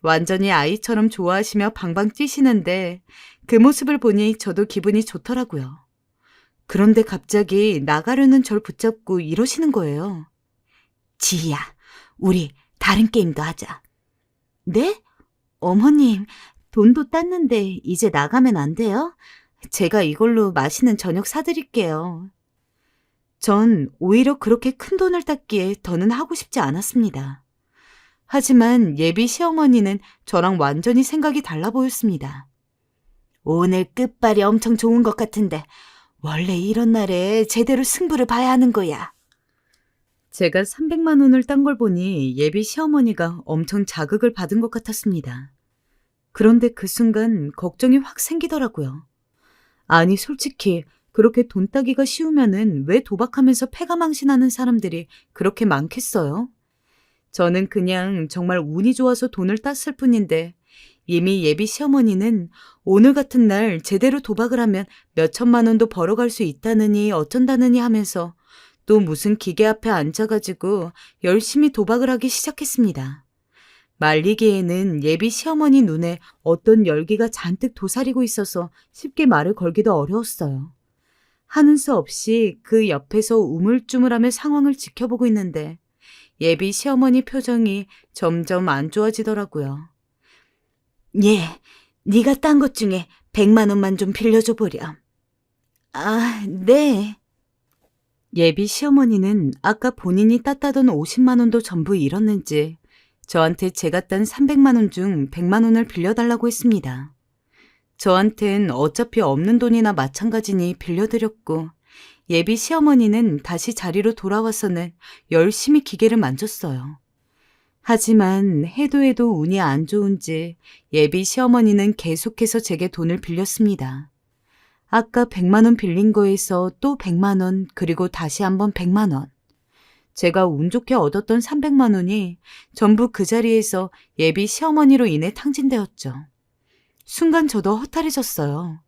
[SPEAKER 2] 완전히 아이처럼 좋아하시며 방방 뛰시는데 그 모습을 보니 저도 기분이 좋더라고요. 그런데 갑자기 나가려는 절 붙잡고 이러시는 거예요. 지희야, 우리 다른 게임도 하자. 네? 어머님, 돈도 땄는데 이제 나가면 안 돼요? 제가 이걸로 맛있는 저녁 사드릴게요. 전 오히려 그렇게 큰 돈을 땄기에 더는 하고 싶지 않았습니다. 하지만 예비 시어머니는 저랑 완전히 생각이 달라 보였습니다. 오늘 끝발이 엄청 좋은 것 같은데 원래 이런 날에 제대로 승부를 봐야 하는 거야. 제가 300만 원을 딴 걸 보니 예비 시어머니가 엄청 자극을 받은 것 같았습니다. 그런데 그 순간 걱정이 확 생기더라고요. 아니 솔직히 그렇게 돈 따기가 쉬우면은 왜 도박하면서 패가 망신하는 사람들이 그렇게 많겠어요? 저는 그냥 정말 운이 좋아서 돈을 땄을 뿐인데 이미 예비 시어머니는 오늘 같은 날 제대로 도박을 하면 몇 천만 원도 벌어갈 수 있다느니 어쩐다느니 하면서 또 무슨 기계 앞에 앉아가지고 열심히 도박을 하기 시작했습니다. 말리기에는 예비 시어머니 눈에 어떤 열기가 잔뜩 도사리고 있어서 쉽게 말을 걸기도 어려웠어요. 하는 수 없이 그 옆에서 우물쭈물하며 상황을 지켜보고 있는데 예비 시어머니 표정이 점점 안 좋아지더라고요. 예, 네가 딴 것 중에 100만 원만 좀 빌려줘 보렴. 아, 네. 예비 시어머니는 아까 본인이 땄다던 50만 원도 전부 잃었는지 저한테 제가 딴 300만 원 중 100만 원을 빌려달라고 했습니다. 저한텐 어차피 없는 돈이나 마찬가지니 빌려드렸고 예비 시어머니는 다시 자리로 돌아와서는 열심히 기계를 만졌어요. 하지만 해도 해도 운이 안 좋은지 예비 시어머니는 계속해서 제게 돈을 빌렸습니다. 아까 100만 원 빌린 거에서 또 100만 원 그리고 다시 한번 100만 원. 제가 운 좋게 얻었던 300만 원이 전부 그 자리에서 예비 시어머니로 인해 탕진되었죠. 순간 저도 허탈해졌어요.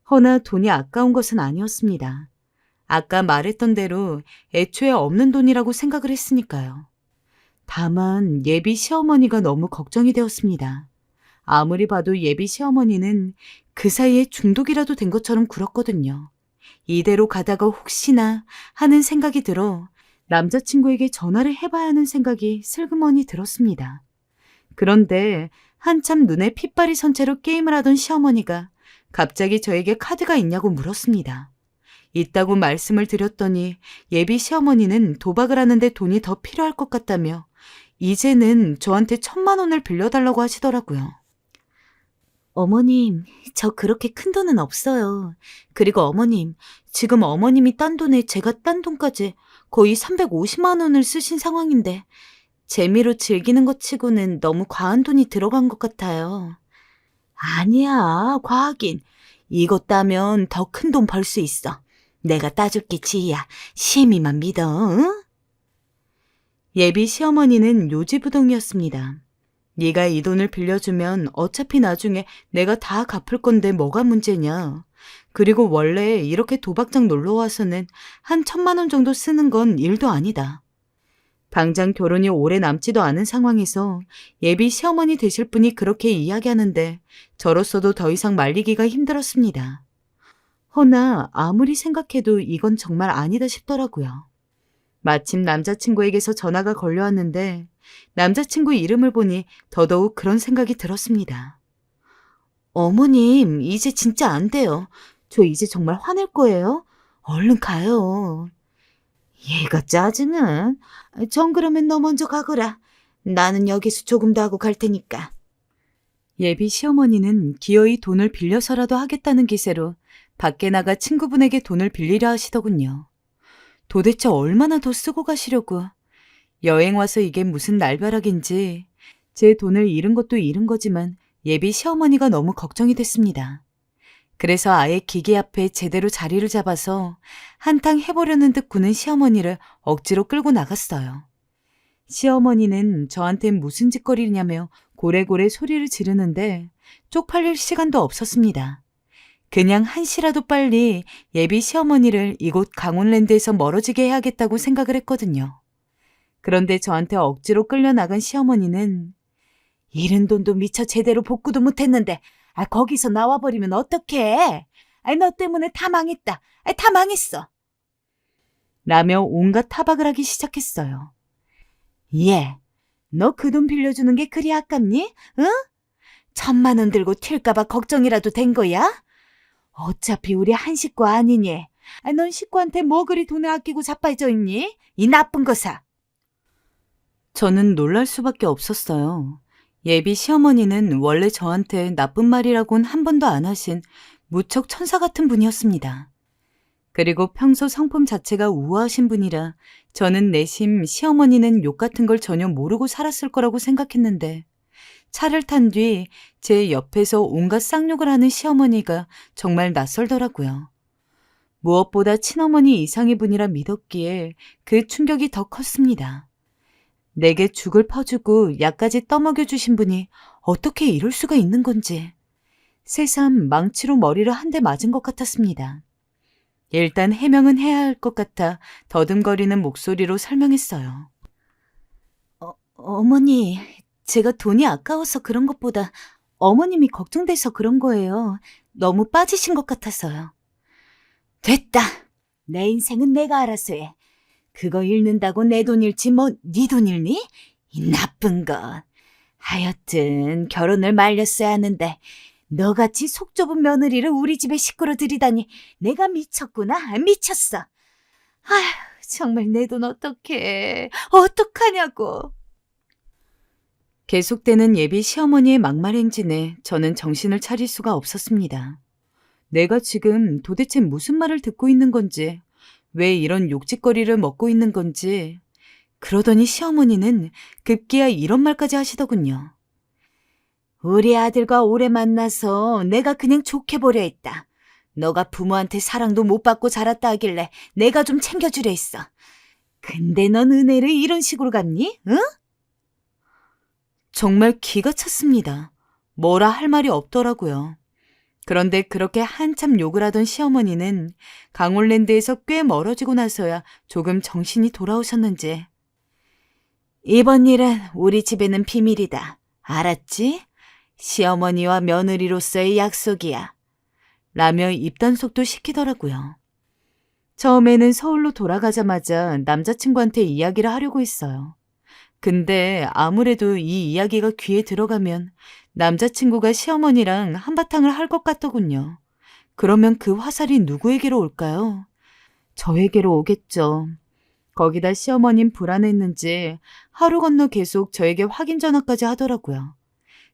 [SPEAKER 2] 허나 돈이 아까운 것은 아니었습니다. 아까 말했던 대로 애초에 없는 돈이라고 생각을 했으니까요. 다만 예비 시어머니가 너무 걱정이 되었습니다. 아무리 봐도 예비 시어머니는 그 사이에 중독이라도 된 것처럼 굴었거든요. 이대로 가다가 혹시나 하는 생각이 들어 남자친구에게 전화를 해봐야 하는 생각이 슬그머니 들었습니다. 그런데 한참 눈에 핏발이 선 채로 게임을 하던 시어머니가 갑자기 저에게 카드가 있냐고 물었습니다. 있다고 말씀을 드렸더니 예비 시어머니는 도박을 하는데 돈이 더 필요할 것 같다며 이제는 저한테 1,000만 원을 빌려달라고 하시더라고요. 어머님, 저 그렇게 큰 돈은 없어요. 그리고 어머님, 지금 어머님이 딴 돈에 제가 딴 돈까지 거의 350만 원을 쓰신 상황인데 재미로 즐기는 것 치고는 너무 과한 돈이 들어간 것 같아요. 아니야, 과하긴. 이거 따면 더 큰 돈 벌 수 있어. 내가 따줄게, 지희야. 시애미만 믿어, 응? 예비 시어머니는 요지부동이었습니다. 네가 이 돈을 빌려주면 어차피 나중에 내가 다 갚을 건데 뭐가 문제냐. 그리고 원래 이렇게 도박장 놀러와서는 한 1,000만 원 정도 쓰는 건 일도 아니다. 당장 결혼이 오래 남지도 않은 상황에서 예비 시어머니 되실 분이 그렇게 이야기하는데 저로서도 더 이상 말리기가 힘들었습니다. 허나 아무리 생각해도 이건 정말 아니다 싶더라고요. 마침 남자친구에게서 전화가 걸려왔는데 남자친구 이름을 보니 더더욱 그런 생각이 들었습니다. 어머님, 이제 진짜 안 돼요. 저 이제 정말 화낼 거예요. 얼른 가요. 얘가 짜증은. 전 그러면 너 먼저 가거라. 나는 여기서 조금 더 하고 갈 테니까. 예비 시어머니는 기어이 돈을 빌려서라도 하겠다는 기세로 밖에 나가 친구분에게 돈을 빌리려 하시더군요. 도대체 얼마나 더 쓰고 가시려고. 여행 와서 이게 무슨 날벼락인지 제 돈을 잃은 것도 잃은 거지만 예비 시어머니가 너무 걱정이 됐습니다. 그래서 아예 기계 앞에 제대로 자리를 잡아서 한탕 해보려는 듯 구는 시어머니를 억지로 끌고 나갔어요. 시어머니는 저한테 무슨 짓거리냐며 고래고래 소리를 지르는데 쪽팔릴 시간도 없었습니다. 그냥 한시라도 빨리 예비 시어머니를 이곳 강원랜드에서 멀어지게 해야겠다고 생각을 했거든요. 그런데 저한테 억지로 끌려나간 시어머니는 잃은 돈도 미처 제대로 복구도 못했는데 거기서 나와버리면 어떡해? 너 때문에 다 망했다. 다 망했어. 라며 온갖 타박을 하기 시작했어요. 예, 너 그 돈 빌려주는 게 그리 아깝니? 응? 1,000만 원 들고 튈까봐 걱정이라도 된 거야? 어차피 우리 한 식구 아니니. 넌 식구한테 뭐 그리 돈을 아끼고 자빠져 있니? 이 나쁜 거사. 저는 놀랄 수밖에 없었어요. 예비 시어머니는 원래 저한테 나쁜 말이라고는 한 번도 안 하신 무척 천사 같은 분이었습니다. 그리고 평소 성품 자체가 우아하신 분이라 저는 내심 시어머니는 욕 같은 걸 전혀 모르고 살았을 거라고 생각했는데 차를 탄 뒤 제 옆에서 온갖 쌍욕을 하는 시어머니가 정말 낯설더라고요. 무엇보다 친어머니 이상의 분이라 믿었기에 그 충격이 더 컸습니다. 내게 죽을 퍼주고 약까지 떠먹여 주신 분이 어떻게 이럴 수가 있는 건지 새삼 망치로 머리를 한 대 맞은 것 같았습니다. 일단 해명은 해야 할 것 같아 더듬거리는 목소리로 설명했어요. 어머니, 제가 돈이 아까워서 그런 것보다 어머님이 걱정돼서 그런 거예요. 너무 빠지신 것 같아서요. 됐다. 내 인생은 내가 알아서 해. 그거 잃는다고 내 돈 잃지 뭐 네 돈 잃니? 이 나쁜 것. 하여튼 결혼을 말렸어야 하는데 너같이 속 좁은 며느리를 우리 집에 식구로 들이다니 내가 미쳤구나. 미쳤어. 아휴, 정말 내 돈 어떡해. 어떡하냐고. 계속되는 예비 시어머니의 막말 행진에 저는 정신을 차릴 수가 없었습니다. 내가 지금 도대체 무슨 말을 듣고 있는 건지, 왜 이런 욕짓거리를 먹고 있는 건지, 그러더니 시어머니는 급기야 이런 말까지 하시더군요. 우리 아들과 오래 만나서 내가 그냥 좋게 보려 했다. 너가 부모한테 사랑도 못 받고 자랐다 하길래 내가 좀 챙겨주려 했어. 근데 넌 은혜를 이런 식으로 갚니? 응? 정말 기가 찼습니다. 뭐라 할 말이 없더라고요. 그런데 그렇게 한참 욕을 하던 시어머니는 강원랜드에서 꽤 멀어지고 나서야 조금 정신이 돌아오셨는지 이번 일은 우리 집에는 비밀이다. 알았지? 시어머니와 며느리로서의 약속이야. 라며 입단속도 시키더라고요. 처음에는 서울로 돌아가자마자 남자친구한테 이야기를 하려고 했어요. 근데 아무래도 이 이야기가 귀에 들어가면 남자친구가 시어머니랑 한바탕을 할 것 같더군요. 그러면 그 화살이 누구에게로 올까요? 저에게로 오겠죠. 거기다 시어머님 불안했는지 하루 건너 계속 저에게 확인 전화까지 하더라고요.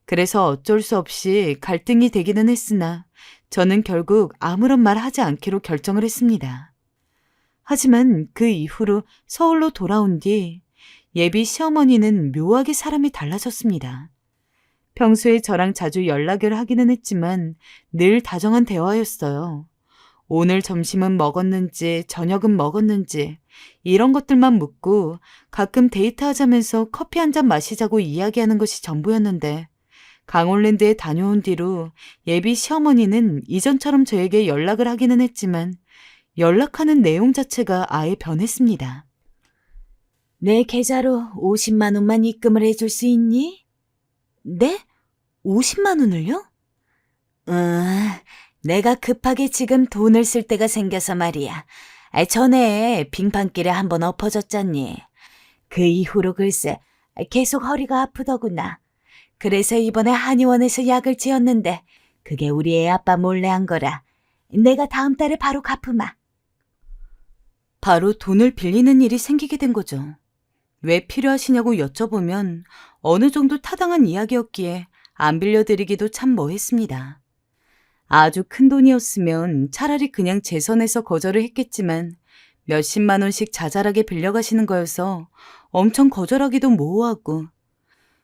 [SPEAKER 2] 그래서 어쩔 수 없이 갈등이 되기는 했으나 저는 결국 아무런 말 하지 않기로 결정을 했습니다. 하지만 그 이후로 서울로 돌아온 뒤 예비 시어머니는 묘하게 사람이 달라졌습니다. 평소에 저랑 자주 연락을 하기는 했지만 늘 다정한 대화였어요. 오늘 점심은 먹었는지 저녁은 먹었는지 이런 것들만 묻고 가끔 데이트하자면서 커피 한 잔 마시자고 이야기하는 것이 전부였는데 강원랜드에 다녀온 뒤로 예비 시어머니는 이전처럼 저에게 연락을 하기는 했지만 연락하는 내용 자체가 아예 변했습니다. 내 계좌로 50만 원만 입금을 해줄 수 있니? 네? 50만 원을요? 내가 급하게 지금 돈을 쓸 때가 생겨서 말이야. 전에 빙판길에 한번 엎어졌잖니. 그 이후로 글쎄 계속 허리가 아프더구나. 그래서 이번에 한의원에서 약을 지었는데 그게 우리 애 아빠 몰래 한 거라. 내가 다음 달에 바로 갚으마. 바로 돈을 빌리는 일이 생기게 된 거죠. 왜 필요하시냐고 여쭤보면 어느 정도 타당한 이야기였기에 안 빌려드리기도 참 뭐했습니다. 아주 큰 돈이었으면 차라리 그냥 제 선에서 거절을 했겠지만 몇십만 원씩 자잘하게 빌려가시는 거여서 엄청 거절하기도 모호하고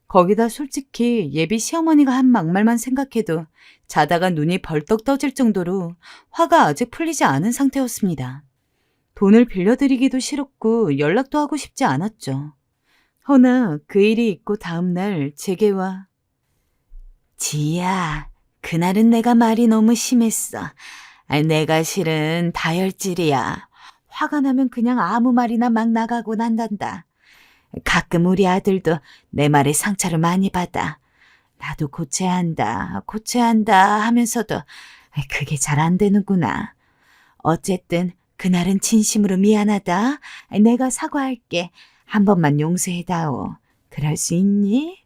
[SPEAKER 2] 거기다 솔직히 예비 시어머니가 한 막말만 생각해도 자다가 눈이 벌떡 떠질 정도로 화가 아직 풀리지 않은 상태였습니다. 돈을 빌려드리기도 싫었고 연락도 하고 싶지 않았죠. 허나 그 일이 있고 다음날 제게와 지희야, 그날은 내가 말이 너무 심했어. 내가 실은 다혈질이야. 화가 나면 그냥 아무 말이나 막 나가고 난단다. 가끔 우리 아들도 내 말에 상처를 많이 받아. 나도 고쳐야 한다 하면서도 그게 잘 안 되는구나. 어쨌든 그날은 진심으로 미안하다. 내가 사과할게. 한 번만 용서해다오. 그럴 수 있니?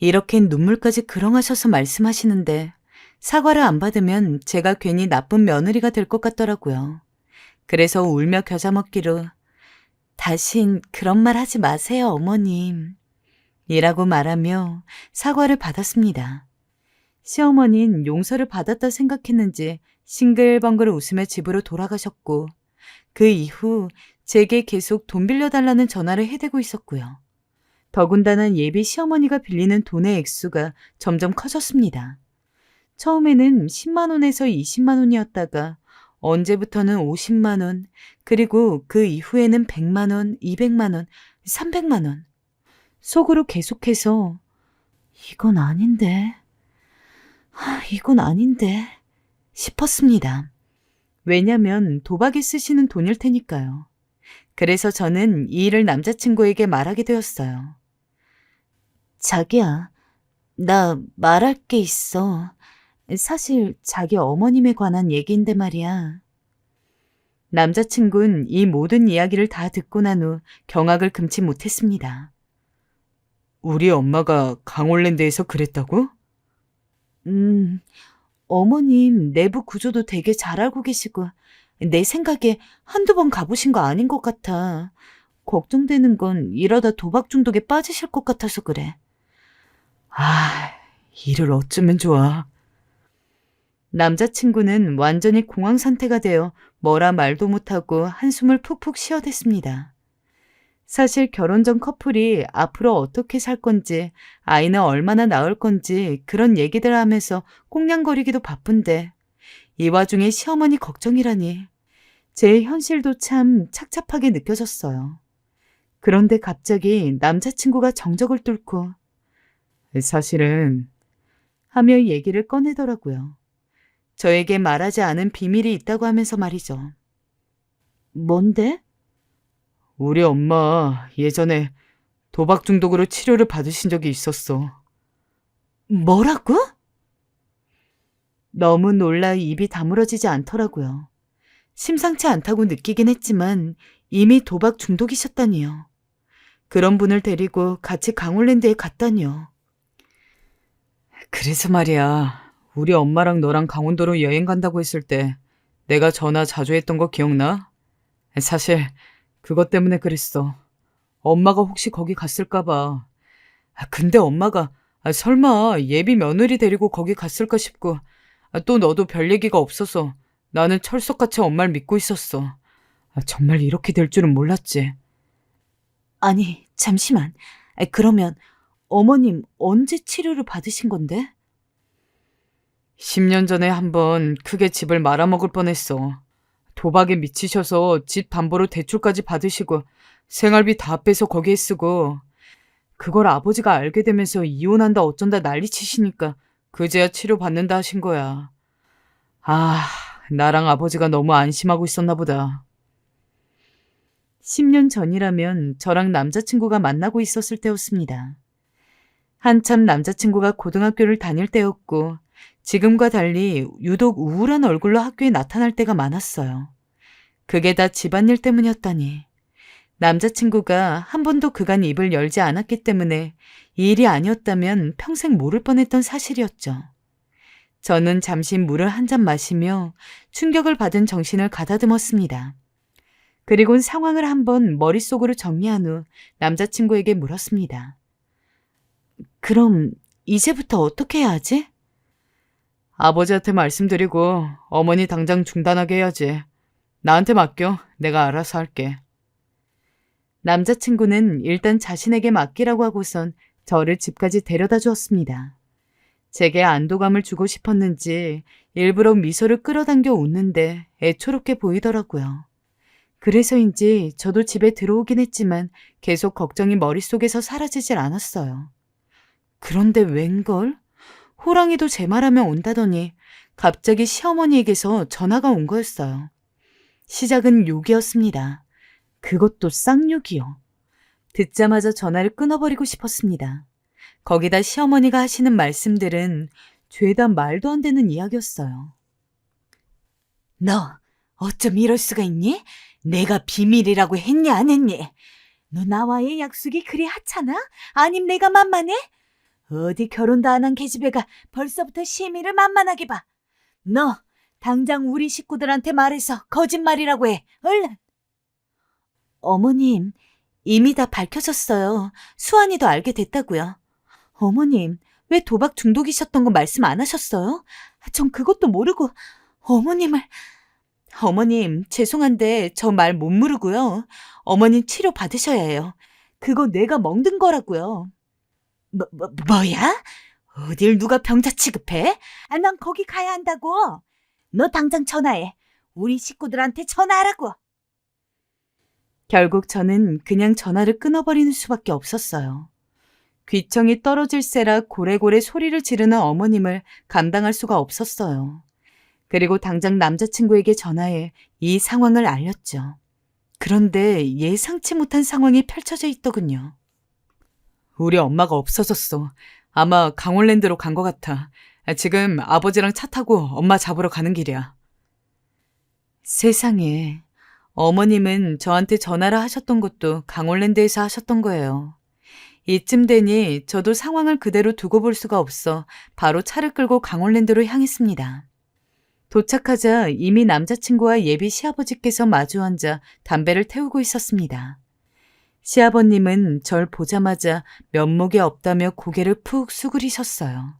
[SPEAKER 2] 이렇게 눈물까지 그렁하셔서 말씀하시는데 사과를 안 받으면 제가 괜히 나쁜 며느리가 될 것 같더라고요. 그래서 울며 겨자 먹기로 다신 그런 말 하지 마세요, 어머님. 이라고 말하며 사과를 받았습니다. 시어머니는 용서를 받았다 생각했는지 싱글벙글 웃으며 집으로 돌아가셨고 그 이후 제게 계속 돈 빌려달라는 전화를 해대고 있었고요. 더군다나 예비 시어머니가 빌리는 돈의 액수가 점점 커졌습니다. 처음에는 10만 원에서 20만 원이었다가 언제부터는 50만 원, 그리고 그 이후에는 100만 원, 200만 원, 300만 원. 속으로 계속해서 이건 아닌데 싶었습니다. 왜냐면 도박에 쓰시는 돈일 테니까요. 그래서 저는 이 일을 남자친구에게 말하게 되었어요. 자기야, 나 말할 게 있어. 사실 자기 어머님에 관한 얘기인데 말이야. 남자친구는 이 모든 이야기를 다 듣고 난 후 경악을 금치 못했습니다. 우리 엄마가 강원랜드에서 그랬다고? 어머님 내부 구조도 되게 잘 알고 계시고 내 생각에 한두 번 가보신 거 아닌 것 같아. 걱정되는 건 이러다 도박 중독에 빠지실 것 같아서 그래. 일을 어쩌면 좋아. 남자친구는 완전히 공황 상태가 되어 뭐라 말도 못하고 한숨을 푹푹 쉬어댔습니다. 사실 결혼 전 커플이 앞으로 어떻게 살 건지, 아이는 얼마나 낳을 건지 그런 얘기들 하면서 꽁냥거리기도 바쁜데 이 와중에 시어머니 걱정이라니 제 현실도 참 착잡하게 느껴졌어요. 그런데 갑자기 남자친구가 정적을 뚫고 사실은 하며 얘기를 꺼내더라고요. 저에게 말하지 않은 비밀이 있다고 하면서 말이죠. 뭔데? 우리 엄마 예전에 도박 중독으로 치료를 받으신 적이 있었어. 뭐라고? 너무 놀라 입이 다물어지지 않더라고요. 심상치 않다고 느끼긴 했지만 이미 도박 중독이셨다니요. 그런 분을 데리고 같이 강원랜드에 갔다니요. 그래서 말이야. 우리 엄마랑 너랑 강원도로 여행 간다고 했을 때 내가 전화 자주 했던 거 기억나? 사실 그것 때문에 그랬어. 엄마가 혹시 거기 갔을까 봐. 근데 엄마가 설마 예비 며느리 데리고 거기 갔을까 싶고 또 너도 별 얘기가 없어서 나는 철석같이 엄마를 믿고 있었어. 정말 이렇게 될 줄은 몰랐지. 아니, 잠시만. 그러면 어머님 언제 치료를 받으신 건데? 10년 전에 한번 크게 집을 말아먹을 뻔했어. 도박에 미치셔서 집 담보로 대출까지 받으시고 생활비 다 빼서 거기에 쓰고 그걸 아버지가 알게 되면서 이혼한다 어쩐다 난리치시니까 그제야 치료받는다 하신 거야. 나랑 아버지가 너무 안심하고 있었나 보다. 10년 전이라면 저랑 남자친구가 만나고 있었을 때였습니다. 한참 남자친구가 고등학교를 다닐 때였고 지금과 달리 유독 우울한 얼굴로 학교에 나타날 때가 많았어요. 그게 다 집안일 때문이었다니. 남자친구가 한 번도 그간 입을 열지 않았기 때문에 이 일이 아니었다면 평생 모를 뻔했던 사실이었죠. 저는 잠시 물을 한 잔 마시며 충격을 받은 정신을 가다듬었습니다. 그리곤 상황을 한번 머릿속으로 정리한 후 남자친구에게 물었습니다. 그럼 이제부터 어떻게 해야 하지? 아버지한테 말씀드리고 어머니 당장 중단하게 해야지. 나한테 맡겨. 내가 알아서 할게. 남자친구는 일단 자신에게 맡기라고 하고선 저를 집까지 데려다 주었습니다. 제게 안도감을 주고 싶었는지 일부러 미소를 끌어당겨 웃는데 애초롭게 보이더라고요. 그래서인지 저도 집에 들어오긴 했지만 계속 걱정이 머릿속에서 사라지질 않았어요. 그런데 웬걸? 호랑이도 제 말하면 온다더니 갑자기 시어머니에게서 전화가 온 거였어요. 시작은 욕이었습니다. 그것도 쌍욕이요. 듣자마자 전화를 끊어버리고 싶었습니다. 거기다 시어머니가 하시는 말씀들은 죄다 말도 안 되는 이야기였어요. 너 어쩜 이럴 수가 있니? 내가 비밀이라고 했니 안 했니? 너 나와의 약속이 그리 하찮아? 아님 내가 만만해? 어디 결혼도 안 한 계집애가 벌써부터 시미를 만만하게 봐. 너 당장 우리 식구들한테 말해서 거짓말이라고 해. 얼른. 어머님, 이미 다 밝혀졌어요. 수환이도 알게 됐다고요. 어머님, 왜 도박 중독이셨던 거 말씀 안 하셨어요? 전 그것도 모르고 어머님을... 어머님, 죄송한데 저 말 못 모르고요. 어머님 치료 받으셔야 해요. 그거 내가 먹는 거라고요. 뭐야? 어딜 누가 병자 취급해? 난 거기 가야 한다고. 너 당장 전화해. 우리 식구들한테 전화하라고. 결국 저는 그냥 전화를 끊어버리는 수밖에 없었어요. 귀청이 떨어질세라 고래고래 소리를 지르는 어머님을 감당할 수가 없었어요. 그리고 당장 남자친구에게 전화해 이 상황을 알렸죠. 그런데 예상치 못한 상황이 펼쳐져 있더군요. 우리 엄마가 없어졌어. 아마 강원랜드로 간 것 같아. 지금 아버지랑 차 타고 엄마 잡으러 가는 길이야. 세상에, 어머님은 저한테 전화를 하셨던 것도 강원랜드에서 하셨던 거예요. 이쯤 되니 저도 상황을 그대로 두고 볼 수가 없어 바로 차를 끌고 강원랜드로 향했습니다. 도착하자 이미 남자친구와 예비 시아버지께서 마주 앉아 담배를 태우고 있었습니다. 시아버님은 절 보자마자 면목이 없다며 고개를 푹 수그리셨어요.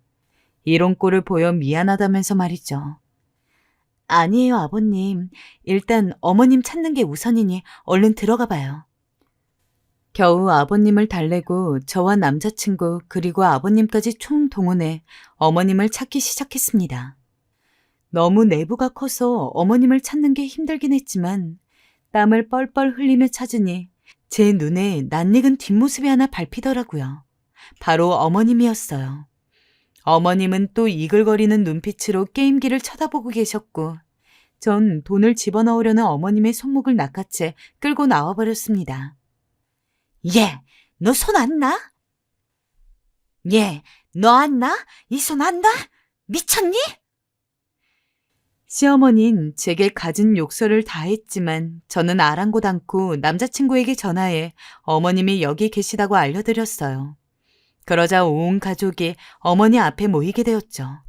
[SPEAKER 2] 이런 꼴을 보여 미안하다면서 말이죠. 아니에요, 아버님. 일단 어머님 찾는 게 우선이니 얼른 들어가 봐요. 겨우 아버님을 달래고 저와 남자친구 그리고 아버님까지 총동원해 어머님을 찾기 시작했습니다. 너무 내부가 커서 어머님을 찾는 게 힘들긴 했지만 땀을 뻘뻘 흘리며 찾으니 제 눈에 낯익은 뒷모습이 하나 밟히더라고요. 바로 어머님이었어요. 어머님은 또 이글거리는 눈빛으로 게임기를 쳐다보고 계셨고 전 돈을 집어넣으려는 어머님의 손목을 낚아채 끌고 나와버렸습니다. 얘, 너 손 안 나? 얘, 너 안 나? 이 손 안 나? 미쳤니? 시어머니는 제게 갖은 욕설을 다 했지만 저는 아랑곳 않고 남자친구에게 전화해 어머님이 여기 계시다고 알려드렸어요. 그러자 온 가족이 어머니 앞에 모이게 되었죠.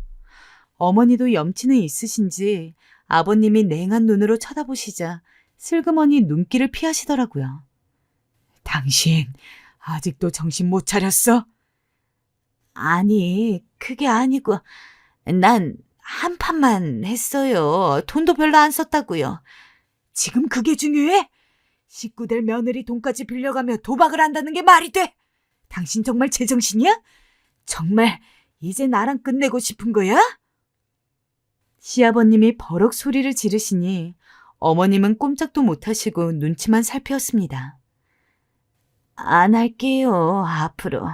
[SPEAKER 2] 어머니도 염치는 있으신지 아버님이 냉한 눈으로 쳐다보시자 슬그머니 눈길을 피하시더라고요. 당신 아직도 정신 못 차렸어? 아니, 그게 아니고 난 한 판만 했어요. 돈도 별로 안 썼다고요. 지금 그게 중요해? 식구들 며느리 돈까지 빌려가며 도박을 한다는 게 말이 돼? 당신 정말 제정신이야? 정말 이제 나랑 끝내고 싶은 거야? 시아버님이 버럭 소리를 지르시니 어머님은 꼼짝도 못하시고 눈치만 살피었습니다. 안 할게요, 앞으로.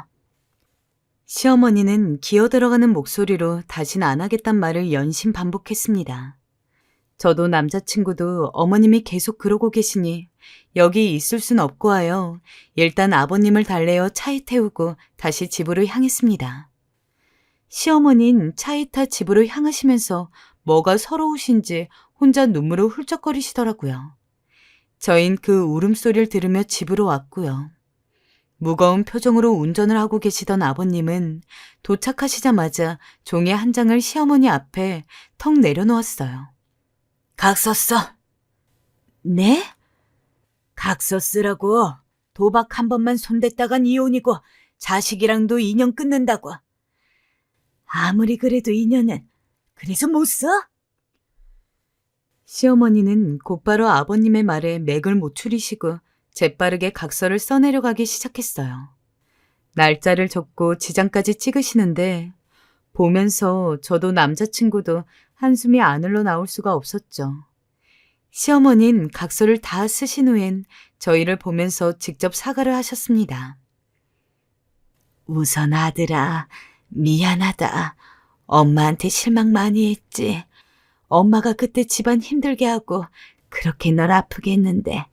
[SPEAKER 2] 시어머니는 기어들어가는 목소리로 다신 안 하겠단 말을 연신 반복했습니다. 저도 남자친구도 어머님이 계속 그러고 계시니 여기 있을 순 없고 하여 일단 아버님을 달래어 차에 태우고 다시 집으로 향했습니다. 시어머니는 차에 타 집으로 향하시면서 뭐가 서러우신지 혼자 눈물을 훌쩍거리시더라고요. 저흰 그 울음소리를 들으며 집으로 왔고요. 무거운 표정으로 운전을 하고 계시던 아버님은 도착하시자마자 종이 한 장을 시어머니 앞에 턱 내려놓았어요. 각서 써. 네? 각서 쓰라고. 도박 한 번만 손댔다간 이혼이고 자식이랑도 인연 끊는다고. 아무리 그래도 인연은 그래서 못 써? 시어머니는 곧바로 아버님의 말에 맥을 못 추리시고 재빠르게 각서를 써내려가기 시작했어요. 날짜를 적고 지장까지 찍으시는데 보면서 저도 남자친구도 한숨이 안 흘러나올 수가 없었죠. 시어머니는 각서를 다 쓰신 후엔 저희를 보면서 직접 사과를 하셨습니다. 우선 아들아, 미안하다. 엄마한테 실망 많이 했지. 엄마가 그때 집안 힘들게 하고 그렇게 널 아프게 했는데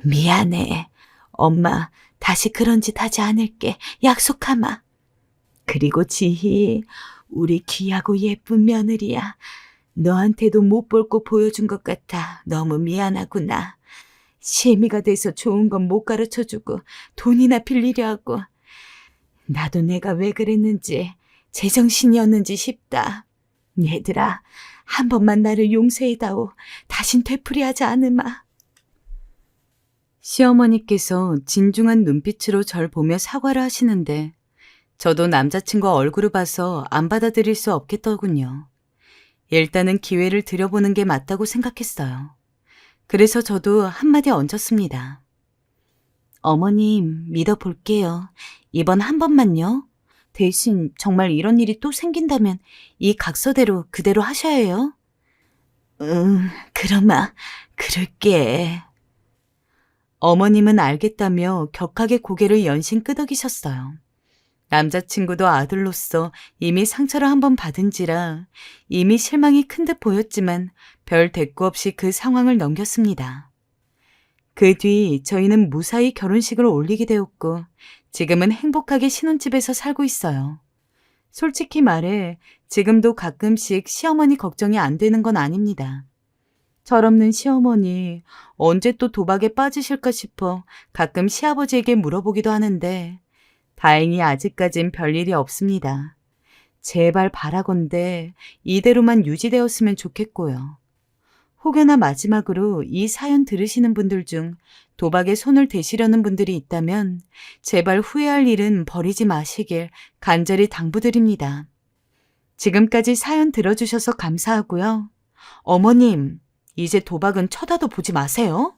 [SPEAKER 2] 미안해. 엄마 다시 그런 짓 하지 않을게. 약속하마. 그리고 지희, 우리 귀하고 예쁜 며느리야. 너한테도 못 볼 거 보여준 것 같아. 너무 미안하구나. 시애미가 돼서 좋은 건 못 가르쳐주고 돈이나 빌리려 하고. 나도 내가 왜 그랬는지 제정신이었는지 싶다. 얘들아, 한 번만 나를 용서해다오. 다신 되풀이하지 않으마. 시어머니께서 진중한 눈빛으로 절 보며 사과를 하시는데 저도 남자친구 얼굴을 봐서 안 받아들일 수 없겠더군요. 일단은 기회를 드려보는 게 맞다고 생각했어요. 그래서 저도 한마디 얹었습니다. 어머님, 믿어볼게요. 이번 한 번만요. 대신 정말 이런 일이 또 생긴다면 이 각서대로 그대로 하셔야 해요. 그러마, 그럴게. 어머님은 알겠다며 격하게 고개를 연신 끄덕이셨어요. 남자친구도 아들로서 이미 상처를 한 번 받은지라 이미 실망이 큰 듯 보였지만 별 대꾸 없이 그 상황을 넘겼습니다. 그 뒤 저희는 무사히 결혼식을 올리게 되었고 지금은 행복하게 신혼집에서 살고 있어요. 솔직히 말해 지금도 가끔씩 시어머니 걱정이 안 되는 건 아닙니다. 철없는 시어머니 언제 또 도박에 빠지실까 싶어 가끔 시아버지에게 물어보기도 하는데 다행히 아직까진 별일이 없습니다. 제발 바라건대 이대로만 유지되었으면 좋겠고요. 혹여나 마지막으로 이 사연 들으시는 분들 중 도박에 손을 대시려는 분들이 있다면 제발 후회할 일은 버리지 마시길 간절히 당부드립니다. 지금까지 사연 들어주셔서 감사하고요. 어머님, 이제 도박은 쳐다도 보지 마세요.